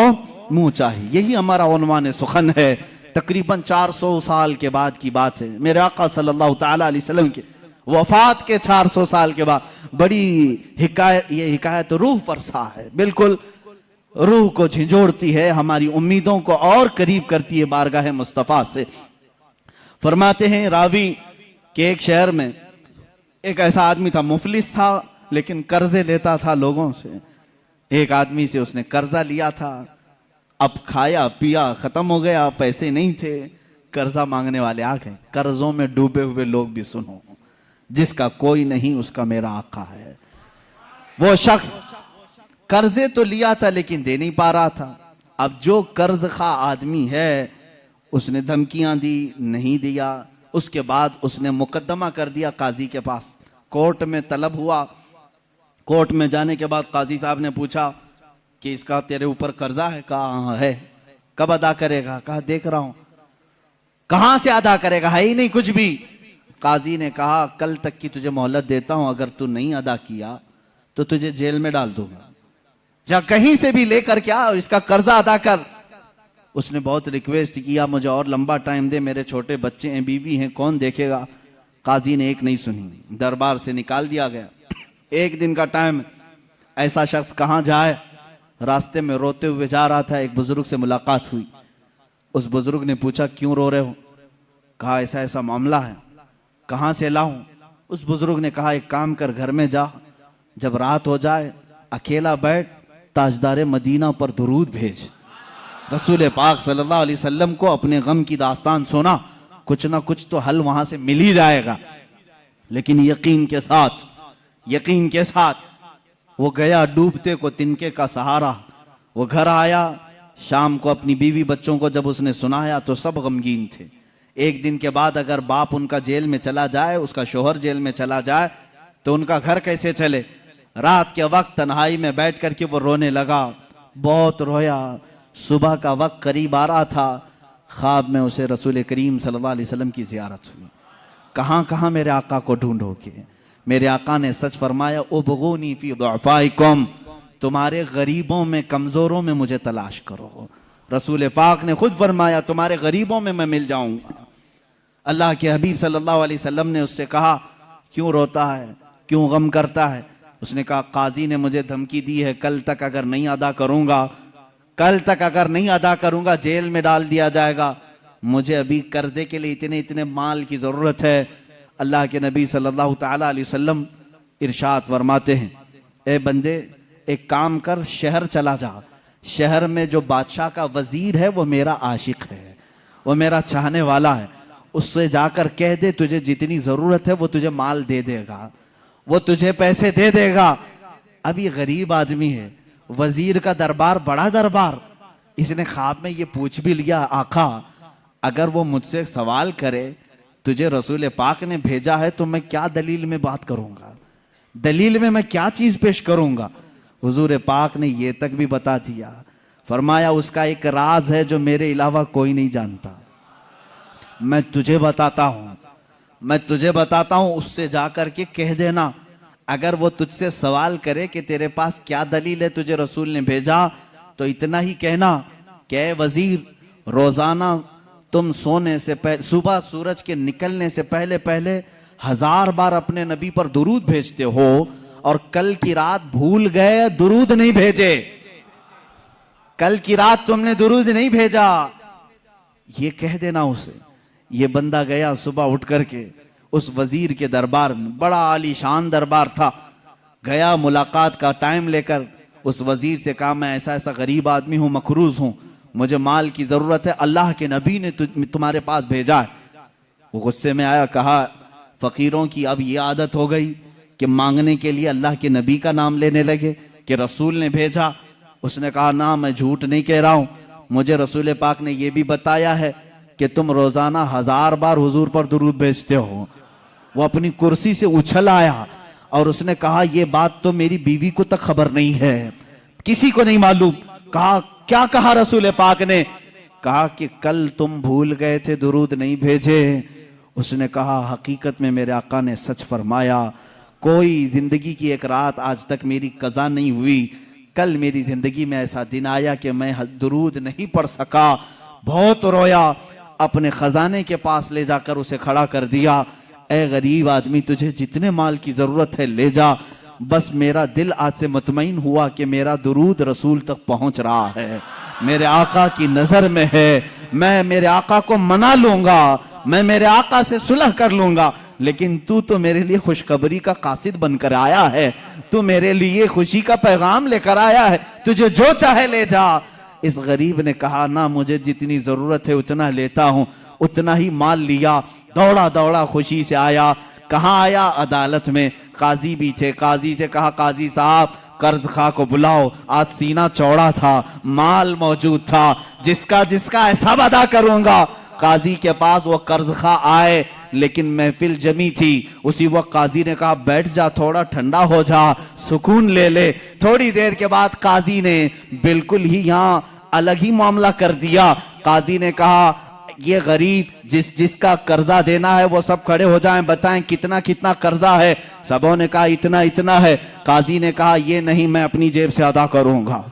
Speaker 3: منہ چاہیے، یہی ہمارا عنوان سخن ہے۔ تقریباً 400 سال کے بعد کی بات ہے، میرے آقا صلی اللہ تعالیٰ علیہ وسلم کے وفات کے 400 سال کے بعد بڑی حکایت، یہ حکایت روح فرسا ہے، بالکل روح کو جھنجھوڑتی ہے، ہماری امیدوں کو اور قریب کرتی ہے بارگاہ مصطفیٰ سے۔ فرماتے ہیں راوی کہ ایک شہر میں ایک ایسا آدمی تھا، مفلس تھا لیکن قرضے لیتا تھا لوگوں سے۔ ایک آدمی سے اس نے قرضہ لیا تھا، اب کھایا پیا ختم ہو گیا، پیسے نہیں تھے، قرضہ مانگنے والے آ گئے۔ قرضوں میں ڈوبے ہوئے لوگ بھی سنو، جس کا کوئی نہیں اس کا میرا آقا ہے۔ وہ شخص قرضے تو لیا تھا لیکن دے نہیں پا رہا تھا۔ اب جو قرض خواہ آدمی ہے اس نے دھمکیاں دی، نہیں دیا، اس کے بعد اس نے مقدمہ کر دیا قاضی کے پاس، کورٹ میں طلب ہوا۔ کورٹ میں جانے کے بعد قاضی صاحب نے پوچھا کہ اس کا تیرے اوپر قرضہ ہے؟ کہا ہاں ہے۔ کب ادا کرے گا؟ کہا دیکھ رہا ہوں۔ کہاں سے ادا کرے گا؟ ہے ہی نہیں کچھ بھی۔ قاضی نے کہا کل تک کی تجھے مہلت دیتا ہوں، اگر تو نہیں ادا کیا تو تجھے جیل میں ڈال دوں گا، جا کہیں سے بھی لے کر کیا اس کا قرضہ ادا کر۔ اس نے بہت ریکویسٹ کیا مجھے اور لمبا ٹائم دے، میرے چھوٹے بچے ہیں، بیوی ہیں، کون دیکھے گا؟ قاضی نے ایک نہیں سنی، دربار سے نکال دیا گیا۔ ایک دن کا ٹائم، ایسا شخص کہاں جائے، راستے میں روتے ہوئے جا رہا تھا، ایک بزرگ سے ملاقات ہوئی۔ اس بزرگ نے پوچھا کیوں رو رہے ہو؟ کہا ایسا ایسا معاملہ ہے۔ کہاں سے لاؤں؟ اس بزرگ نے کہا ایک کام کر، گھر میں جا، جب رات ہو جائے اکیلا بیٹھ، تاجدار مدینہ پر درود بھیج۔ رسول پاک صلی اللہ علیہ وسلم کو اپنے غم کی داستان سنا، کچھ نہ کچھ تو حل وہاں سے مل ہی جائے گا۔ لیکن یقین کے ساتھ وہ گیا، ڈوبتے کو تنکے کا سہارا۔ وہ گھر آیا، شام کو اپنی بیوی بچوں کو جب اس نے سنایا تو سب غمگین تھے۔ ایک دن کے بعد اگر باپ ان کا جیل میں چلا جائے، اس کا شوہر جیل میں چلا جائے تو ان کا گھر کیسے چلے؟ رات کے وقت تنہائی میں بیٹھ کر کے وہ رونے لگا، بہت رویا۔ صبح کا وقت قریب آ رہا تھا، خواب میں اسے رسول کریم صلی اللہ علیہ وسلم کی زیارت ہوئی۔ کہاں کہاں میرے آقا کو ڈھونڈو گے؟ میرے آقا نے سچ فرمایا، ابغونی فی ضعفائکم، تمہارے غریبوں میں، کمزوروں میں مجھے تلاش کرو۔ رسول پاک نے خود فرمایا تمہارے غریبوں میں میں مل جاؤں گا۔ اللہ کے حبیب صلی اللہ علیہ وسلم نے اس سے کہا کیوں روتا ہے, کیوں غم کرتا ہے؟ اس نے کہا قاضی نے مجھے دھمکی دی ہے, کل تک اگر نہیں ادا کروں گا, کل تک اگر نہیں ادا کروں گا جیل میں ڈال دیا جائے گا. مجھے ابھی قرضے کے لیے اتنے مال کی ضرورت ہے. اللہ کے نبی صلی اللہ تعالی علیہ وسلم ارشاد فرماتے ہیں, اے بندے ایک کام کر, شہر چلا جا, شہر میں جو بادشاہ کا وزیر ہے وہ میرا عاشق ہے, وہ میرا چاہنے والا ہے, اس سے جا کر کہہ دے تجھے جتنی ضرورت ہے وہ تجھے مال دے دے گا, وہ تجھے پیسے دے دے گا. اب یہ غریب آدمی ہے, وزیر کا دربار بڑا دربار, اس نے خواب میں یہ پوچھ بھی لیا, آقا اگر وہ مجھ سے سوال کرے تجھے رسول پاک نے بھیجا ہے تو میں کیا دلیل میں بات کروں گا, دلیل میں کیا چیز پیش کروں گا؟ حضور پاک نے یہ تک بھی بتا دیا, فرمایا اس کا ایک راز ہے جو میرے علاوہ کوئی نہیں جانتا, میں تجھے بتاتا ہوں, میں تجھے بتاتا ہوں, اس سے جا کر کے کہہ دینا. اگر وہ تجھ سے سوال کرے کہ تیرے پاس کیا دلیل ہے تجھے رسول نے بھیجا, تو اتنا ہی کہنا کہ اے وزیر روزانہ تم سونے سے پہلے, صبح سورج کے نکلنے سے پہلے 1000 بار اپنے نبی پر درود بھیجتے ہو, اور کل کی رات بھول گئے درود نہیں بھیجے, کل کی رات تم نے درود نہیں بھیجا, یہ کہہ دینا اسے. یہ بندہ گیا صبح اٹھ کر کے اس وزیر کے دربار میں, بڑا عالی شان دربار تھا, گیا ملاقات کا ٹائم لے کر اس وزیر سے کہا میں ایسا ایسا غریب آدمی ہوں, مقروض ہوں, مجھے مال کی ضرورت ہے, اللہ کے نبی نے تمہارے پاس بھیجا ہے. وہ غصے میں آیا, کہا فقیروں کی اب یہ عادت ہو گئی کہ مانگنے کے لیے اللہ کے نبی کا نام لینے لگے کہ رسول نے بھیجا. اس نے کہا نا میں جھوٹ نہیں کہہ رہا ہوں, مجھے رسول پاک نے یہ بھی بتایا ہے کہ تم روزانہ 1000 بار حضور پر درود بھیجتے ہو. وہ اپنی کرسی سے اچھل آیا اور اس نے کہا یہ بات تو میری بیوی کو تک خبر نہیں ہے, کسی کو نہیں معلوم. کہا کیا کہا رسول پاک نے؟ کہا کہ کل تم بھول گئے تھے درود نہیں بھیجے. اس نے کہا حقیقت میں میرے آقا نے سچ فرمایا, کوئی زندگی کی ایک رات آج تک میری قضا نہیں ہوئی, کل میری زندگی میں ایسا دن آیا کہ میں درود نہیں پڑھ سکا, بہت رویا, اپنے خزانے کے پاس لے جا کر اسے کھڑا کر دیا. اے غریب آدمی تجھے جتنے مال کی ضرورت ہے لے جا, بس میرا دل آج سے مطمئن ہوا کہ میرا درود رسول تک پہنچ رہا ہے, میرے آقا کی نظر میں ہے, میں میرے آقا کو منا لوں گا, میں میرے آقا سے صلح کر لوں گا, لیکن تو میرے لیے خوشخبری کا قاصد بن کر آیا ہے, تو میرے لیے خوشی کا پیغام لے کر آیا ہے, تجھے جو چاہے لے جا. اس غریب نے کہا نہ مجھے جتنی ضرورت ہے اتنا لیتا ہوں, اتنا ہی مال لیا, دوڑا دوڑا خوشی سے آیا. کہاں آیا؟ عدالت میں. قاضی بھی تھے, قاضی سے کہا قاضی صاحب قرض خواہ کو بلاؤ, آج سینہ چوڑا تھا, مال موجود تھا, جس کا حساب ادا کروں گا. قاضی کے پاس وہ قرض خواہ آئے, لیکن محفل جمی تھی. اسی وقت قاضی نے کہا بیٹھ جا, تھوڑا ٹھنڈا ہو جا, سکون لے لے. تھوڑی دیر کے بعد قاضی نے بالکل ہی یہاں الگ ہی معاملہ کر دیا. قاضی نے کہا یہ غریب جس کا قرضہ دینا ہے وہ سب کھڑے ہو جائیں, بتائیں کتنا کتنا قرضہ ہے. سبوں نے کہا اتنا اتنا ہے. قاضی نے کہا یہ نہیں, میں اپنی جیب سے ادا کروں گا,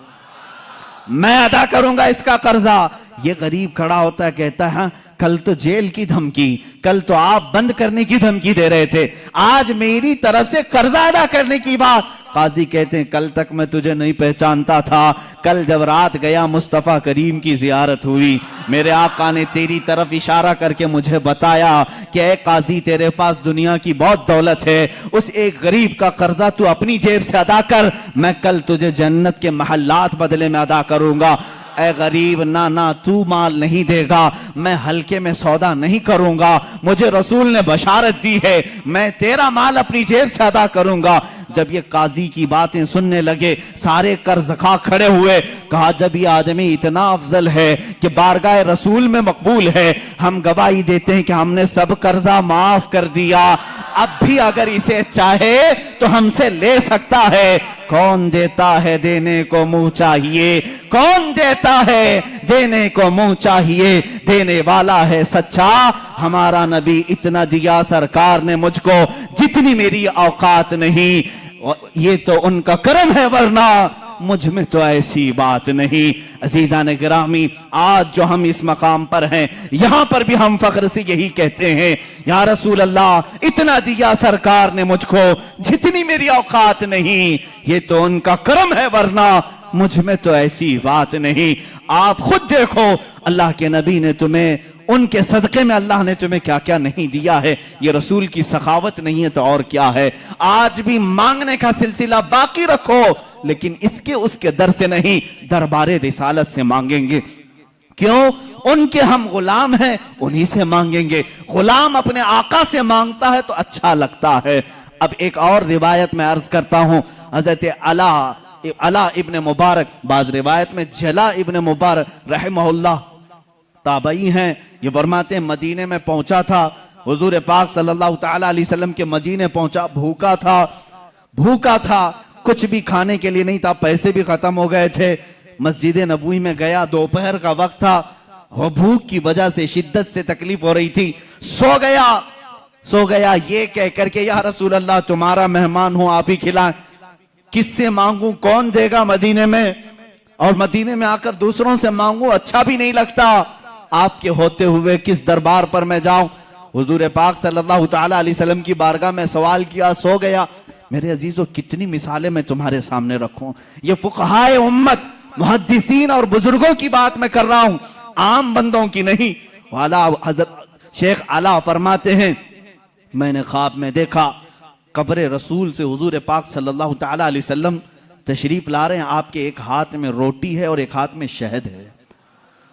Speaker 3: میں ادا کروں گا اس کا قرضہ. یہ غریب کھڑا ہوتا ہے, کہتا ہے ہاں کل تو جیل کی دھمکی, کل تو آپ بند کرنے کی دھمکی دے رہے تھے, آج میری طرف سے قرضہ ادا کرنے کی بات. قاضی کہتے ہیں کل تک میں تجھے نہیں پہچانتا تھا, کل جب رات گیا مصطفیٰ کریم کی زیارت ہوئی, میرے آقا نے تیری طرف اشارہ کر کے مجھے بتایا کہ اے قاضی تیرے پاس دنیا کی بہت دولت ہے, اس ایک غریب کا قرضہ تو اپنی جیب سے ادا کر, میں کل تجھے جنت کے محلات بدلے میں ادا کروں گا. اے غریب نہ تو مال نہیں دے گا, میں ہلکے میں سودا نہیں کروں گا, مجھے رسول نے بشارت دی ہے, میں تیرا مال اپنی جیب سے ادا کروں گا. جب یہ قاضی کی باتیں سننے لگے سارے قرض خواہ کھڑے ہوئے. کہا جب یہ آدمی اتنا افضل ہے کہ بارگاہ رسول میں مقبول ہے, ہم گواہی دیتے ہیں کہ ہم نے سب قرضہ معاف کر دیا, اب بھی اگر اسے چاہے تو ہم سے لے سکتا ہے. کون دیتا ہے دینے کو منہ چاہیے, کون دیتا ہے دینے کو منہ چاہیے, دینے والا ہے سچا ہمارا نبی. اتنا دیا سرکار نے مجھ کو جتنی میری اوقات نہیں, یہ تو ان کا کرم ہے, ورنہ مجھ میں تو ایسی بات نہیں۔ عزیزان گرامی، آج جو ہم اس مقام پر ہیں، یہاں پر بھی ہم فخر سے یہی کہتے ہیں، یا رسول اللہ، اتنا دیا سرکار نے مجھ کو جتنی میری اوقات نہیں، یہ تو ان کا کرم ہے، ورنہ مجھ میں تو ایسی بات نہیں۔ آپ خود دیکھو، اللہ کے نبی نے تمہیں، ان کے صدقے میں اللہ نے تمہیں کیا کیا نہیں دیا ہے۔ یہ رسول کی سخاوت نہیں ہے تو اور کیا ہے۔ آج بھی مانگنے کا سلسلہ باقی رکھو، لیکن اس کے در سے نہیں، دربار رسالت سے مانگیں گے۔ کیوں؟ ان کے ہم غلام ہیں، انہی سے مانگیں گے۔ غلام اپنے آقا سے مانگتا ہے تو اچھا لگتا ہے۔ اب ایک اور روایت میں عرض کرتا ہوں، حضرت علا ابن مبارک، بعض روایت میں جلا ابن مبارک رحمہ اللہ، تابعی ہیں، یہ فرماتے ہیں مدینے میں پہنچا تھا، حضور پاک صلی اللہ تعالی علیہ وسلم کے مدینے پہنچا، بھوکا تھا، کچھ بھی کھانے کے لیے نہیں تھا، پیسے بھی ختم ہو گئے تھے۔ مسجد نبوی میں گیا، دوپہر کا وقت تھا، وہ بھوک کی وجہ سے شدت سے تکلیف ہو رہی تھی، سو گیا یہ کہہ کر کے، یا رسول اللہ تمہارا مہمان ہوں، آپ ہی کھلائیں۔ کس سے مانگوں، کون دے گا مدینے میں، اور مدینے میں آ کر دوسروں سے مانگوں اچھا بھی نہیں لگتا، آپ کے ہوتے ہوئے کس دربار پر میں جاؤں۔ حضور پاک صلی اللہ تعالی علیہ وسلم کی بارگاہ میں سوال کیا، سو گیا۔ میرے عزیزو، کتنی مثالیں میں تمہارے سامنے رکھوں، یہ فقہائے امت، محدثین اور بزرگوں کی بات میں کر رہا ہوں، عام بندوں کی نہیں۔ حضرت شیخ علا فرماتے ہیں، میں نے خواب میں دیکھا قبر رسول سے حضور پاک صلی اللہ تعالی علیہ وسلم تشریف لا رہے ہیں، آپ کے ایک ہاتھ میں روٹی ہے اور ایک ہاتھ میں شہد ہے،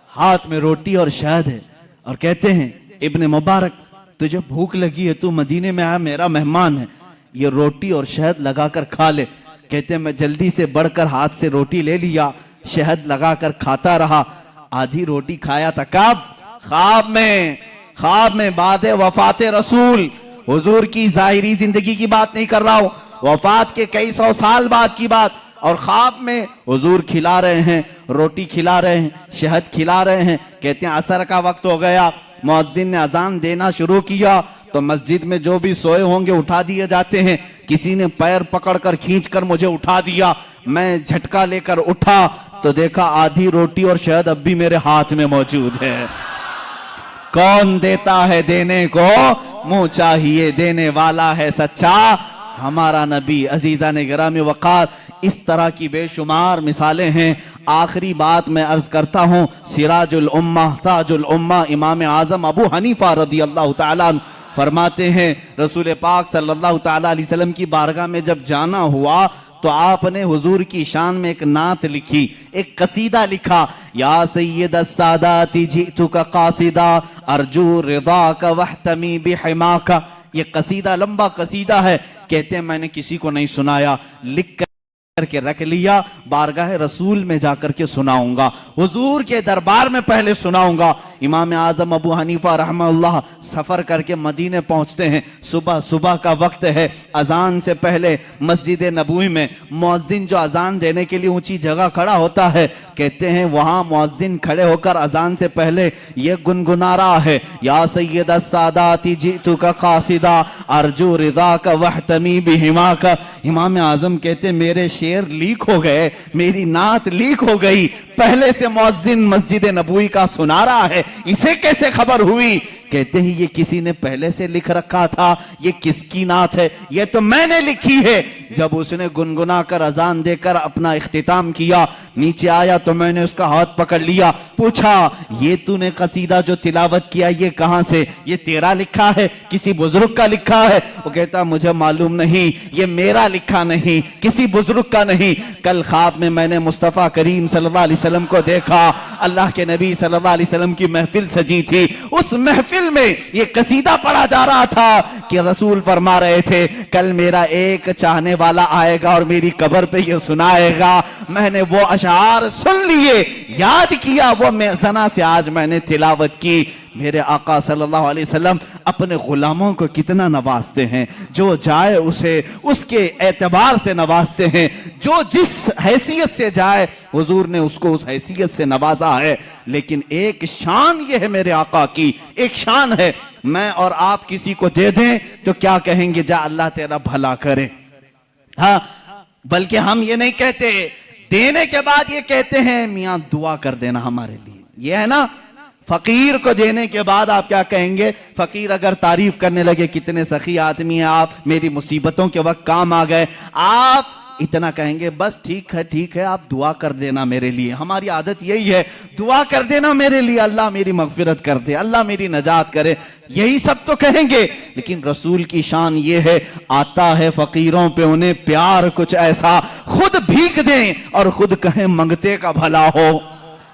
Speaker 3: ہاتھ میں روٹی اور شہد ہے، اور کہتے ہیں ابن مبارک تجھے بھوک لگی ہے، تو مدینے میں آیا، میرا مہمان ہے، یہ روٹی اور شہد لگا کر کھا لے۔ کہتے ہیں میں جلدی سے بڑھ کر ہاتھ سے روٹی لے لیا، شہد لگا کر کھاتا رہا، آدھی روٹی کھایا تھا، کب؟ خواب میں بعد وفات رسول، حضور کی ظاہری زندگی کی بات نہیں کر رہا ہوں، وفات کے کئی سو سال بعد کی بات، اور خواب میں حضور کھلا رہے ہیں، روٹی کھلا رہے ہیں، شہد کھلا رہے ہیں۔ کہتے ہیں عصر کا وقت ہو گیا، مؤذن نے اذان دینا شروع کیا تو مسجد میں جو بھی سوئے ہوں گے اٹھا دیے جاتے ہیں، کسی نے پیر پکڑ کر کھینچ کر مجھے اٹھا دیا، میں جھٹکا لے کر اٹھا تو دیکھا آدھی روٹی اور شہد اب بھی میرے ہاتھ میں موجود ہے۔ کون دیتا ہے دینے کو، منہ چاہیے دینے والا ہے سچا، ہمارا نبی۔ عزیزان گرامی وقار، اس طرح کی بے شمار مثالیں ہیں۔ آخری بات میں عرض کرتا ہوں، سراج الامہ، تاج الامہ، امام اعظم ابو حنیفہ رضی اللہ تعالیٰ عنہ فرماتے ہیں، رسول پاک صلی اللہ تعالیٰ علیہ وسلم کی بارگاہ میں جب جانا ہوا تو آپ نے حضور کی شان میں ایک نعت لکھی، ایک قصیدہ لکھا، یا سید السادات جئتک قاصدا ارجو رضاک واحتمی بحماک۔ یہ قصیدہ لمبا قصیدہ ہے، کہتے ہیں میں نے کسی کو نہیں سنایا، لکھ کر کے رکھ لیا، بارگاہ رسول میں جا کر کے سناؤں گا، حضور کے دربار میں پہلے سناؤں گا۔ امام اعظم ابو حنیفہ رحمہ اللہ سفر کر کے مدینے پہنچتے ہیں، صبح کا وقت ہے، اذان سے پہلے مسجد نبوی میں مؤذن جو اذان دینے کے لیے اونچی جگہ کھڑا ہوتا ہے، کہتے ہیں وہاں مؤذن کھڑے ہو کر اذان سے پہلے یہ گنگنا رہا ہے، یا سید السادات جئتک قاصدا ارجو رضاک واحتمی بحماک۔ امام اعظم کہتے ہیں میرے شعر لیک ہو گئے، میری نعت لیک ہو گئی، پہلے سے مؤذن مسجد نبوی کا سنا رہا ہے، اسے کیسے خبر ہوئی؟ کہتے ہیں یہ کسی نے پہلے سے لکھ رکھا تھا، یہ کس کی نعت ہے؟ یہ تو میں نے لکھی ہے۔ جب اس نے گنگنا کر اذان دے کر اپنا اختتام کیا، نیچے آیا تو میں نے اس کا ہاتھ پکڑ لیا، پوچھا یہ تو نے قصیدہ جو تلاوت کیا یہ کہاں سے؟ یہ تیرا لکھا ہے، کسی بزرگ کا لکھا ہے؟ وہ کہتا مجھے معلوم نہیں، یہ میرا لکھا نہیں، کسی بزرگ کا نہیں۔ کل خواب میں نے مصطفیٰ کریم صلی اللہ علیہ وسلم کو دیکھا، اللہ کے نبی صلی اللہ علیہ وسلم کی محفل سجی تھی، اس محفل میں یہ قصیدہ پڑھا جا رہا تھا کہ رسول فرما رہے تھے کل میرا ایک چاہنے والا آئے گا اور میری قبر پہ یہ سنائے گا۔ میں نے وہ اشعار سن لیے، یاد کیا، وہ میزنا سے آج میں نے تلاوت کی۔ میرے آقا صلی اللہ علیہ وسلم اپنے غلاموں کو کتنا نوازتے ہیں، جو جائے اسے اس کے اعتبار سے نوازتے ہیں، جو جس حیثیت سے جائے حضور نے اس کو اس حیثیت سے نوازا ہے۔ لیکن ایک شان یہ ہے میرے آقا کی، ایک شان ہے، میں اور آپ کسی کو دے دیں تو کیا کہیں گے؟ جا اللہ تیرا بھلا کرے۔ ہاں، بلکہ ہم یہ نہیں کہتے دینے کے بعد یہ کہتے ہیں میاں دعا کر دینا ہمارے لیے. یہ ہے نا فقیر کو دینے کے بعد آپ کیا کہیں گے؟ فقیر اگر تعریف کرنے لگے کتنے سخی آدمی ہیں آپ، میری مصیبتوں کے وقت کام آ گئے، آپ اتنا کہیں گے بس ٹھیک ہے آپ دعا کر دینا میرے لیے. ہماری عادت یہی ہے، دعا کر دینا میرے لیے، اللہ میری مغفرت کر دے، اللہ میری نجات کرے، یہی سب تو کہیں گے. لیکن رسول کی شان یہ ہے، آتا ہے فقیروں پہ انہیں پیار کچھ ایسا، خود بھیک دیں اور خود کہیں منگتے کا بھلا ہو.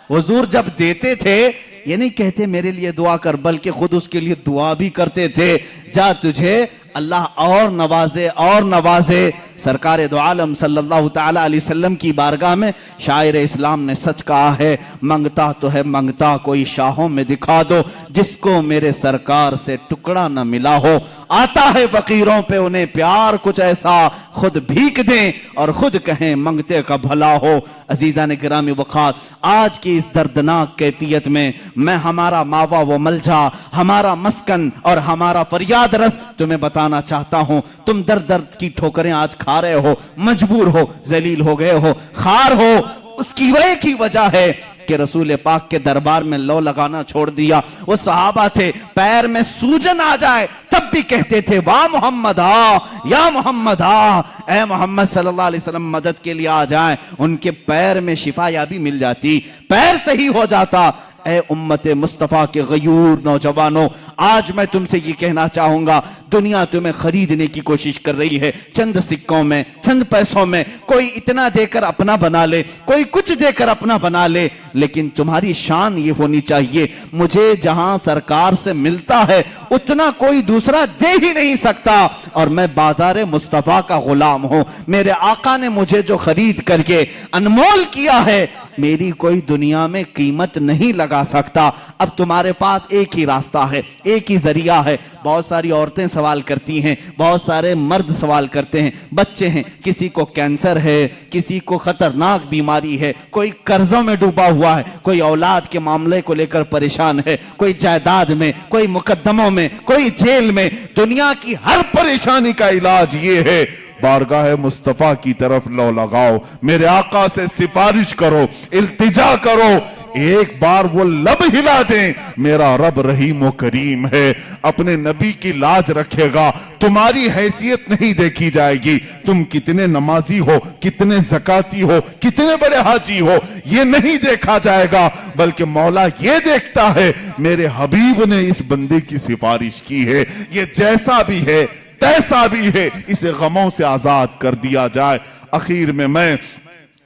Speaker 3: حضور جب دیتے تھے یہ نہیں کہتے میرے لیے دعا کر، بلکہ خود اس کے لیے دعا بھی کرتے تھے، جا تجھے اللہ اور نوازے اور نوازے. سرکار دو عالم صلی اللہ تعالی علیہ وسلم کی بارگاہ میں شاعر اسلام نے سچ کہا ہے، منگتا تو ہے منگتا کوئی شاہوں میں دکھا دو، جس کو میرے سرکار سے ٹکڑا نہ ملا ہو. آتا ہے فقیروں پہ انہیں پیار کچھ ایسا، خود بھیک دیں اور خود کہیں منگتے کا بھلا ہو. عزیزان گرامی وقار، آج کی اس دردناک کیفیت میں میں ہمارا ماوا و ملجا، ہمارا مسکن اور ہمارا فریاد رس تمہیں بتانا چاہتا ہوں. تم درد کی ٹھوکریں آج کھا رہے ہو، مجبور ہو، ذلیل ہو گئے ہو، خار ہو. اس کی وجہ ہے کہ رسول پاک کے دربار میں لو لگانا چھوڑ دیا. وہ صحابہ تھے پیر میں سوجن آ جائے تب بھی کہتے تھے واہ محمد آ، یا محمد آ، اے محمد صلی اللہ علیہ وسلم مدد کے لیے آ جائیں. ان کے پیر میں شفا یابی مل جاتی، پیر صحیح ہو جاتا. اے امت مصطفیٰ کے غیور نوجوانوں، آج میں تم سے یہ کہنا چاہوں گا، دنیا تمہیں خریدنے کی کوشش کر رہی ہے، چند سکوں میں، چند پیسوں میں. کوئی اتنا دے کر اپنا بنا لے، کوئی کچھ دے کر اپنا بنا لے، لیکن تمہاری شان یہ ہونی چاہیے مجھے جہاں سرکار سے ملتا ہے اتنا کوئی دوسرا دے ہی نہیں سکتا، اور میں بازار مصطفیٰ کا غلام ہوں. میرے آقا نے مجھے جو خرید کر کے انمول کیا ہے، میری کوئی دنیا میں قیمت نہیں لگا سکتا. اب تمہارے پاس ایک ہی راستہ ہے، ایک ہی ذریعہ ہے. بہت ساری عورتیں سوال کرتی ہیں، بہت سارے مرد سوال کرتے ہیں، بچے ہیں، کسی کو کینسر ہے، کسی کو خطرناک بیماری ہے، کوئی قرضوں میں ڈوبا ہوا ہے، کوئی اولاد کے معاملے کو لے کر پریشان ہے، کوئی جائیداد میں، کوئی مقدموں میں، کوئی جیل میں. دنیا کی ہر پریشانی کا علاج یہ ہے، بارگاہ مصطفیٰ کی طرف لو لگاؤ، میرے آقا سے سفارش کرو، التجا کرو. ایک بار وہ لب ہلا دیں، میرا رب رحیم و کریم ہے، اپنے نبی کی لاج رکھے گا. تمہاری حیثیت نہیں دیکھی جائے گی، تم کتنے نمازی ہو، کتنے زکاتی ہو، کتنے بڑے حاجی ہو، یہ نہیں دیکھا جائے گا، بلکہ مولا یہ دیکھتا ہے میرے حبیب نے اس بندے کی سفارش کی ہے، یہ جیسا بھی ہے تیسا بھی ہے، اسے غموں سے آزاد کر دیا جائے. اخیر میں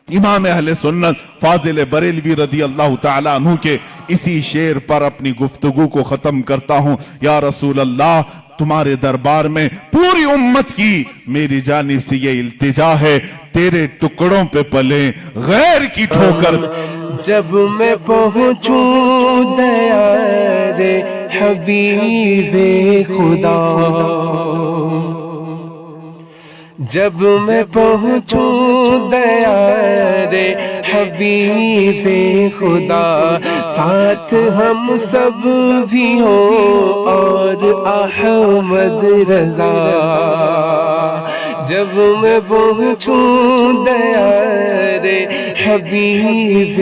Speaker 3: امام اہل سنت فاضل بریلوی رضی اللہ تعالیٰ عنہ کے اسی شعر پر اپنی گفتگو کو ختم کرتا ہوں. یا رسول اللہ، تمہارے دربار میں پوری امت کی میری جانب سے یہ التجا ہے، تیرے ٹکڑوں پہ پلے غیر کی ٹھوکر.
Speaker 2: جب میں پہنچوں دیار حبیب خدا، جب میں پہنچوں دیار حبیب خدا، ساتھ ہم سب بھی ہوں اور احمد رضا. جب میں پہنچوں دیار حبیب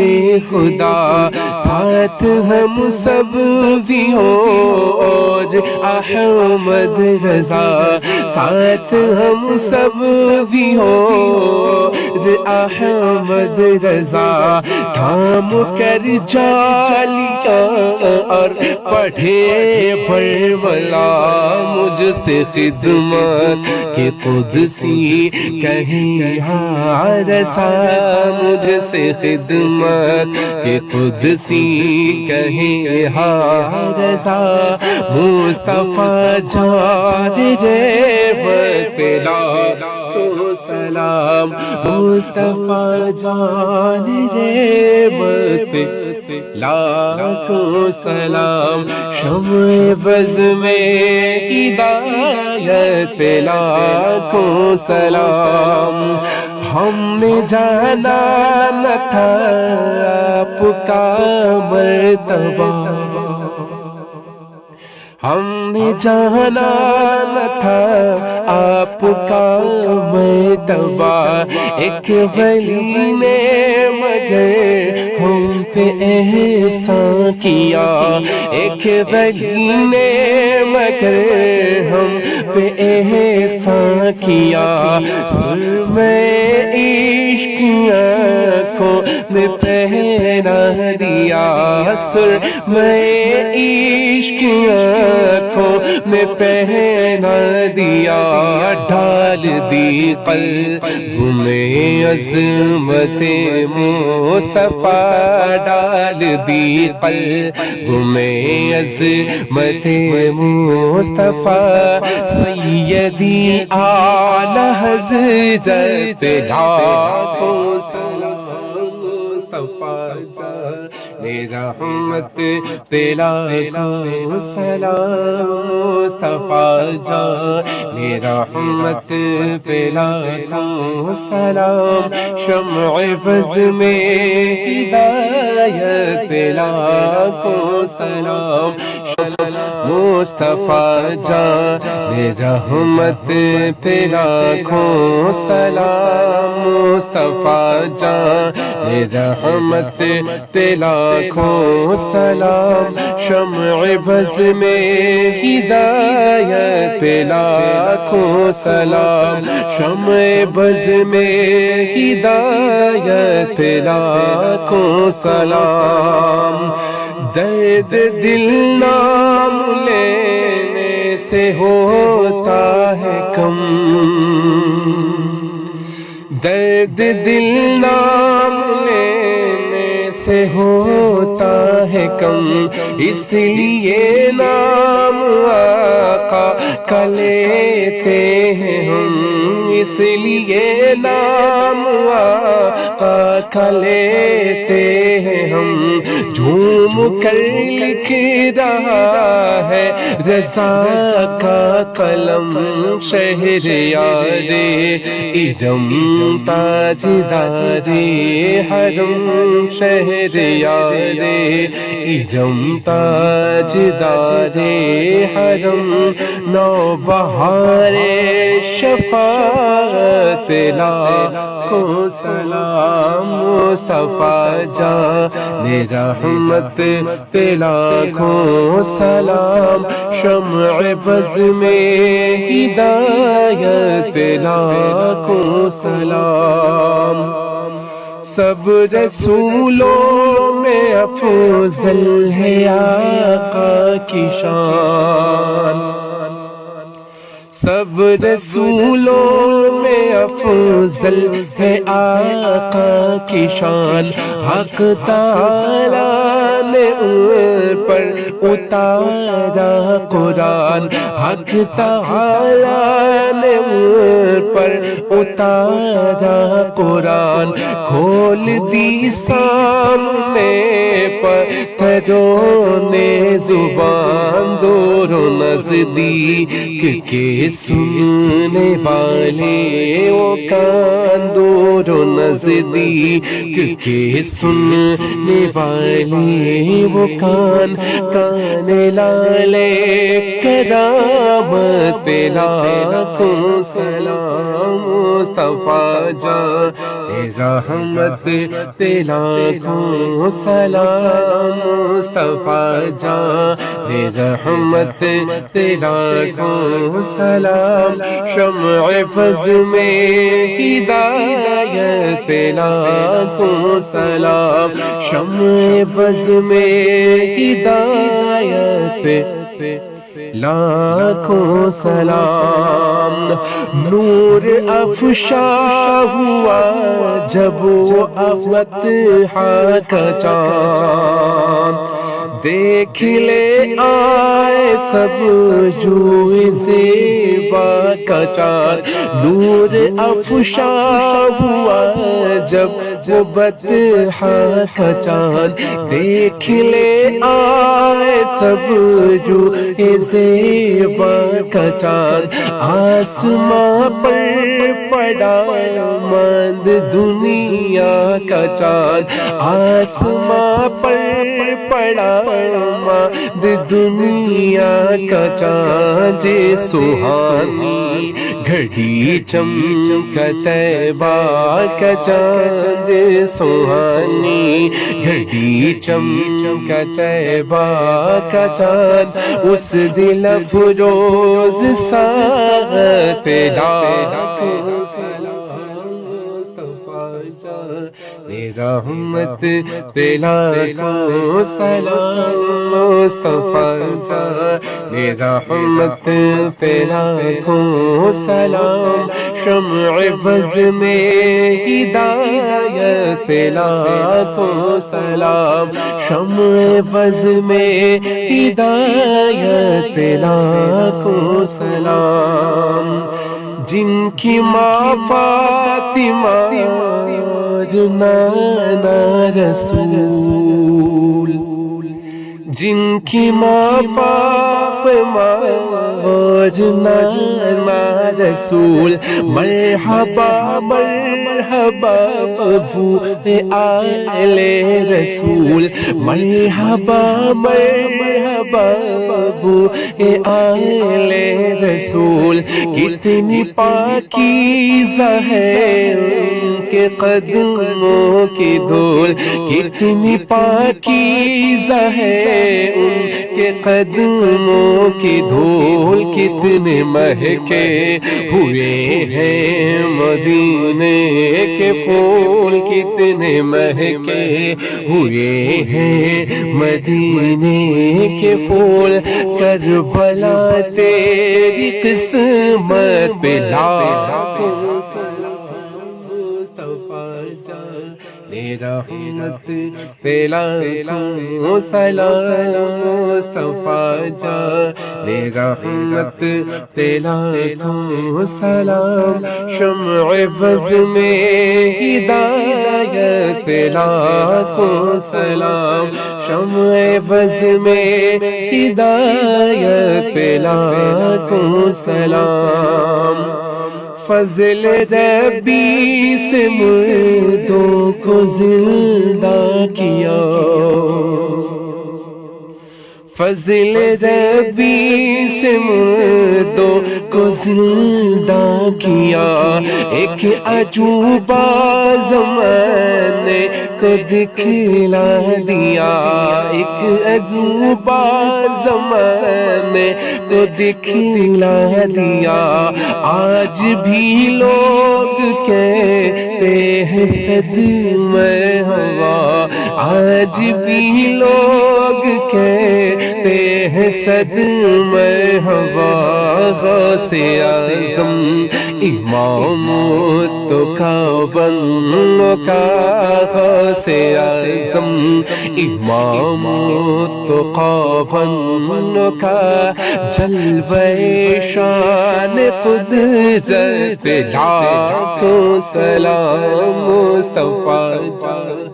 Speaker 2: خدا، ساتھ ہم سب بھی ہوں اور احمد رضا، ساتھ ہم سب بھی ہوں اور احمد رضا. تھام کر چالیا اور پڑھے برملا، مجھ سے خدمت کہ قدسی کہیں یہاں رسا، مجھ سے خدمت کہ قدسی کہیں یہاں رسا. مصطفیٰ جان رحمت پہ لاکھوں سلام، مصطفیٰ جان رحمت پہ لاکھوں سلام. شمع بز میں ہدایت پہ لاکھوں سلام. ہم نے جانا نہ تھا آپ کا مرتبہ، ہم نے جانا نہ تھا آپ کا مرتبہ ایک ولی نے مگر ہم پہ احسان کیا، ایک ولی نے مگر ہم پہ احسان کیا، سرمے عشق کی آنکھوں میں پہنا دیا، سرمے عشق کی آنکھوں میں پہنا دیا، ڈال دی قلب میں عظمت مصطفیٰ، ڈال دی قلب میں عظمت مصطفیٰ، سیدی اعلی حضرت لاکھوں سلام مصطفیٰ جان رحمت لاکھوں سلام مصطفیٰ جان رحمت لاکھوں سلام، شمع بز میں ہدایت لاکھوں سلام، مصطفیٰ جان رحمت لاکھوں سلام، مصطفیٰ جان رحمت لاکھوں سلام، شمع بز میں ہدایت لاکھوں سلام، شمع بز میں ہدایت لاکھوں سلام، درد دل نام لینے سے ہوتا ہے کم، درد دل نام لینے سے ہوتا ہے کم، اس لیے نام آقا کا لیتے ہیں ہم، اس لیے نام آقا کا لیتے ہیں ہم، جھوم کر لکھ رہا ہے رضا کا قلم، شہریار ارم تاجدار حرم، شہریار ارم تاجدار حرم، نوبہار شفاعت لاکھوں سلام، مصطفیٰ جان رحمت لاکھوں سلام، شمع بز میں ہدایت لاکھوں سلام، سب رسولوں میں افضل ہے آقا کی شان، سب رسولوں میں افضل ہے آقا کی شان، حق تعالیٰ نے ان پر اتارا قرآن، حق تعالیٰ نے ان پر اتارا قرآن، کھول دی سامنے پتھروں نے زبان، دور و نزدیک کے سننے والے وہ کان، دور و نزدیک کے سننے والے وہ کان، کان لالے کرامت لاکھوں سلام، مصطفیٰ جان رحمت لاکھوں سلام، مصطفیٰ جان رحمت لاکھوں سلام، شمع فض میں ہدایت لاکھوں سلام، شمع فض میں ہدایت لاکھوں سلام، نور افشا ہوا جب وہ افتحا کا چاند، دیکھ لے آئے سب جو سے زیبا کا چاند نور افشا ہوا جب وہ بطحا کا چاند دیکھ لے آئے سب جو زیبا کا چاند آسماں پر پڑا ماند دنیا کا چاند آسماں پر پڑا ماند دنیا کا چاند سہانی گھڑی چمکا طیبہ کا چاند سہانی گھڑی چمکا طیبہ کا چاند اس دل افروز ساغت لاکھوں سلام رحمت لاکھوں سلام مصطفیٰ جان رحمت لاکھوں سلام شمع بز میں ہدایت لاکھوں سلام شمع بز میں ہدایت لاکھوں سلام جن کی ماں فاطمہ اور نانا رسول جن کی ماں فاطمہ اور نانا رسول مرحبا مرحبا ابو آل رسول مرحبا مرحبا ابو آل رسول کتنی پاکیزہ ہے ان کے قدموں کی دھول کتنی پاکیزہ ہے ان کے قدموں کی دھول کتنے مہکے ہوئے ہیں مدینے کے پھول کتنے مہکے ہوئے ہیں مدینے کے پھول کربلا تیری قسمت پہ لاکھوں سلام مصطفیٰ جان رحمت لاکھوں سلام مصطفیٰ جان رحمت لاکھوں سلام شمع بز میں ہدایت لاکھوں سلام شمع بز میں ہدایت لاکھوں سلام فضل ربی سے مردوں کو زندہ کیا فضل ربی سے مردوں کو زندہ کیا ایک عجوبہ زمانے کو دکھلا دیا ایک عجوبہ زمانے کو دکھلا دیا آج بھی لوگ کہتے ہیں صدمہ ہوا آج بھی لوگ کہتے ہیں صدمہ ہوا غوث اعظم امام تو کا بنو کا غوث اعظم امام تو کا بنو کا جلوہ شان قدرت لاکھوں سلام مصطفیٰ جان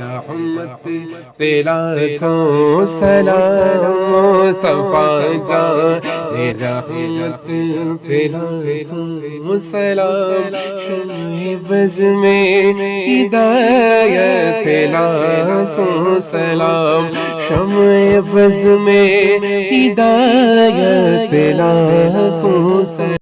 Speaker 2: رحمت لاکھوں سلام مصطفیٰ جان رحمت لاکھوں سلام شمع بز میں ہدایت لاکھوں سلام شمع بز میں ہدایت لاکھوں سلام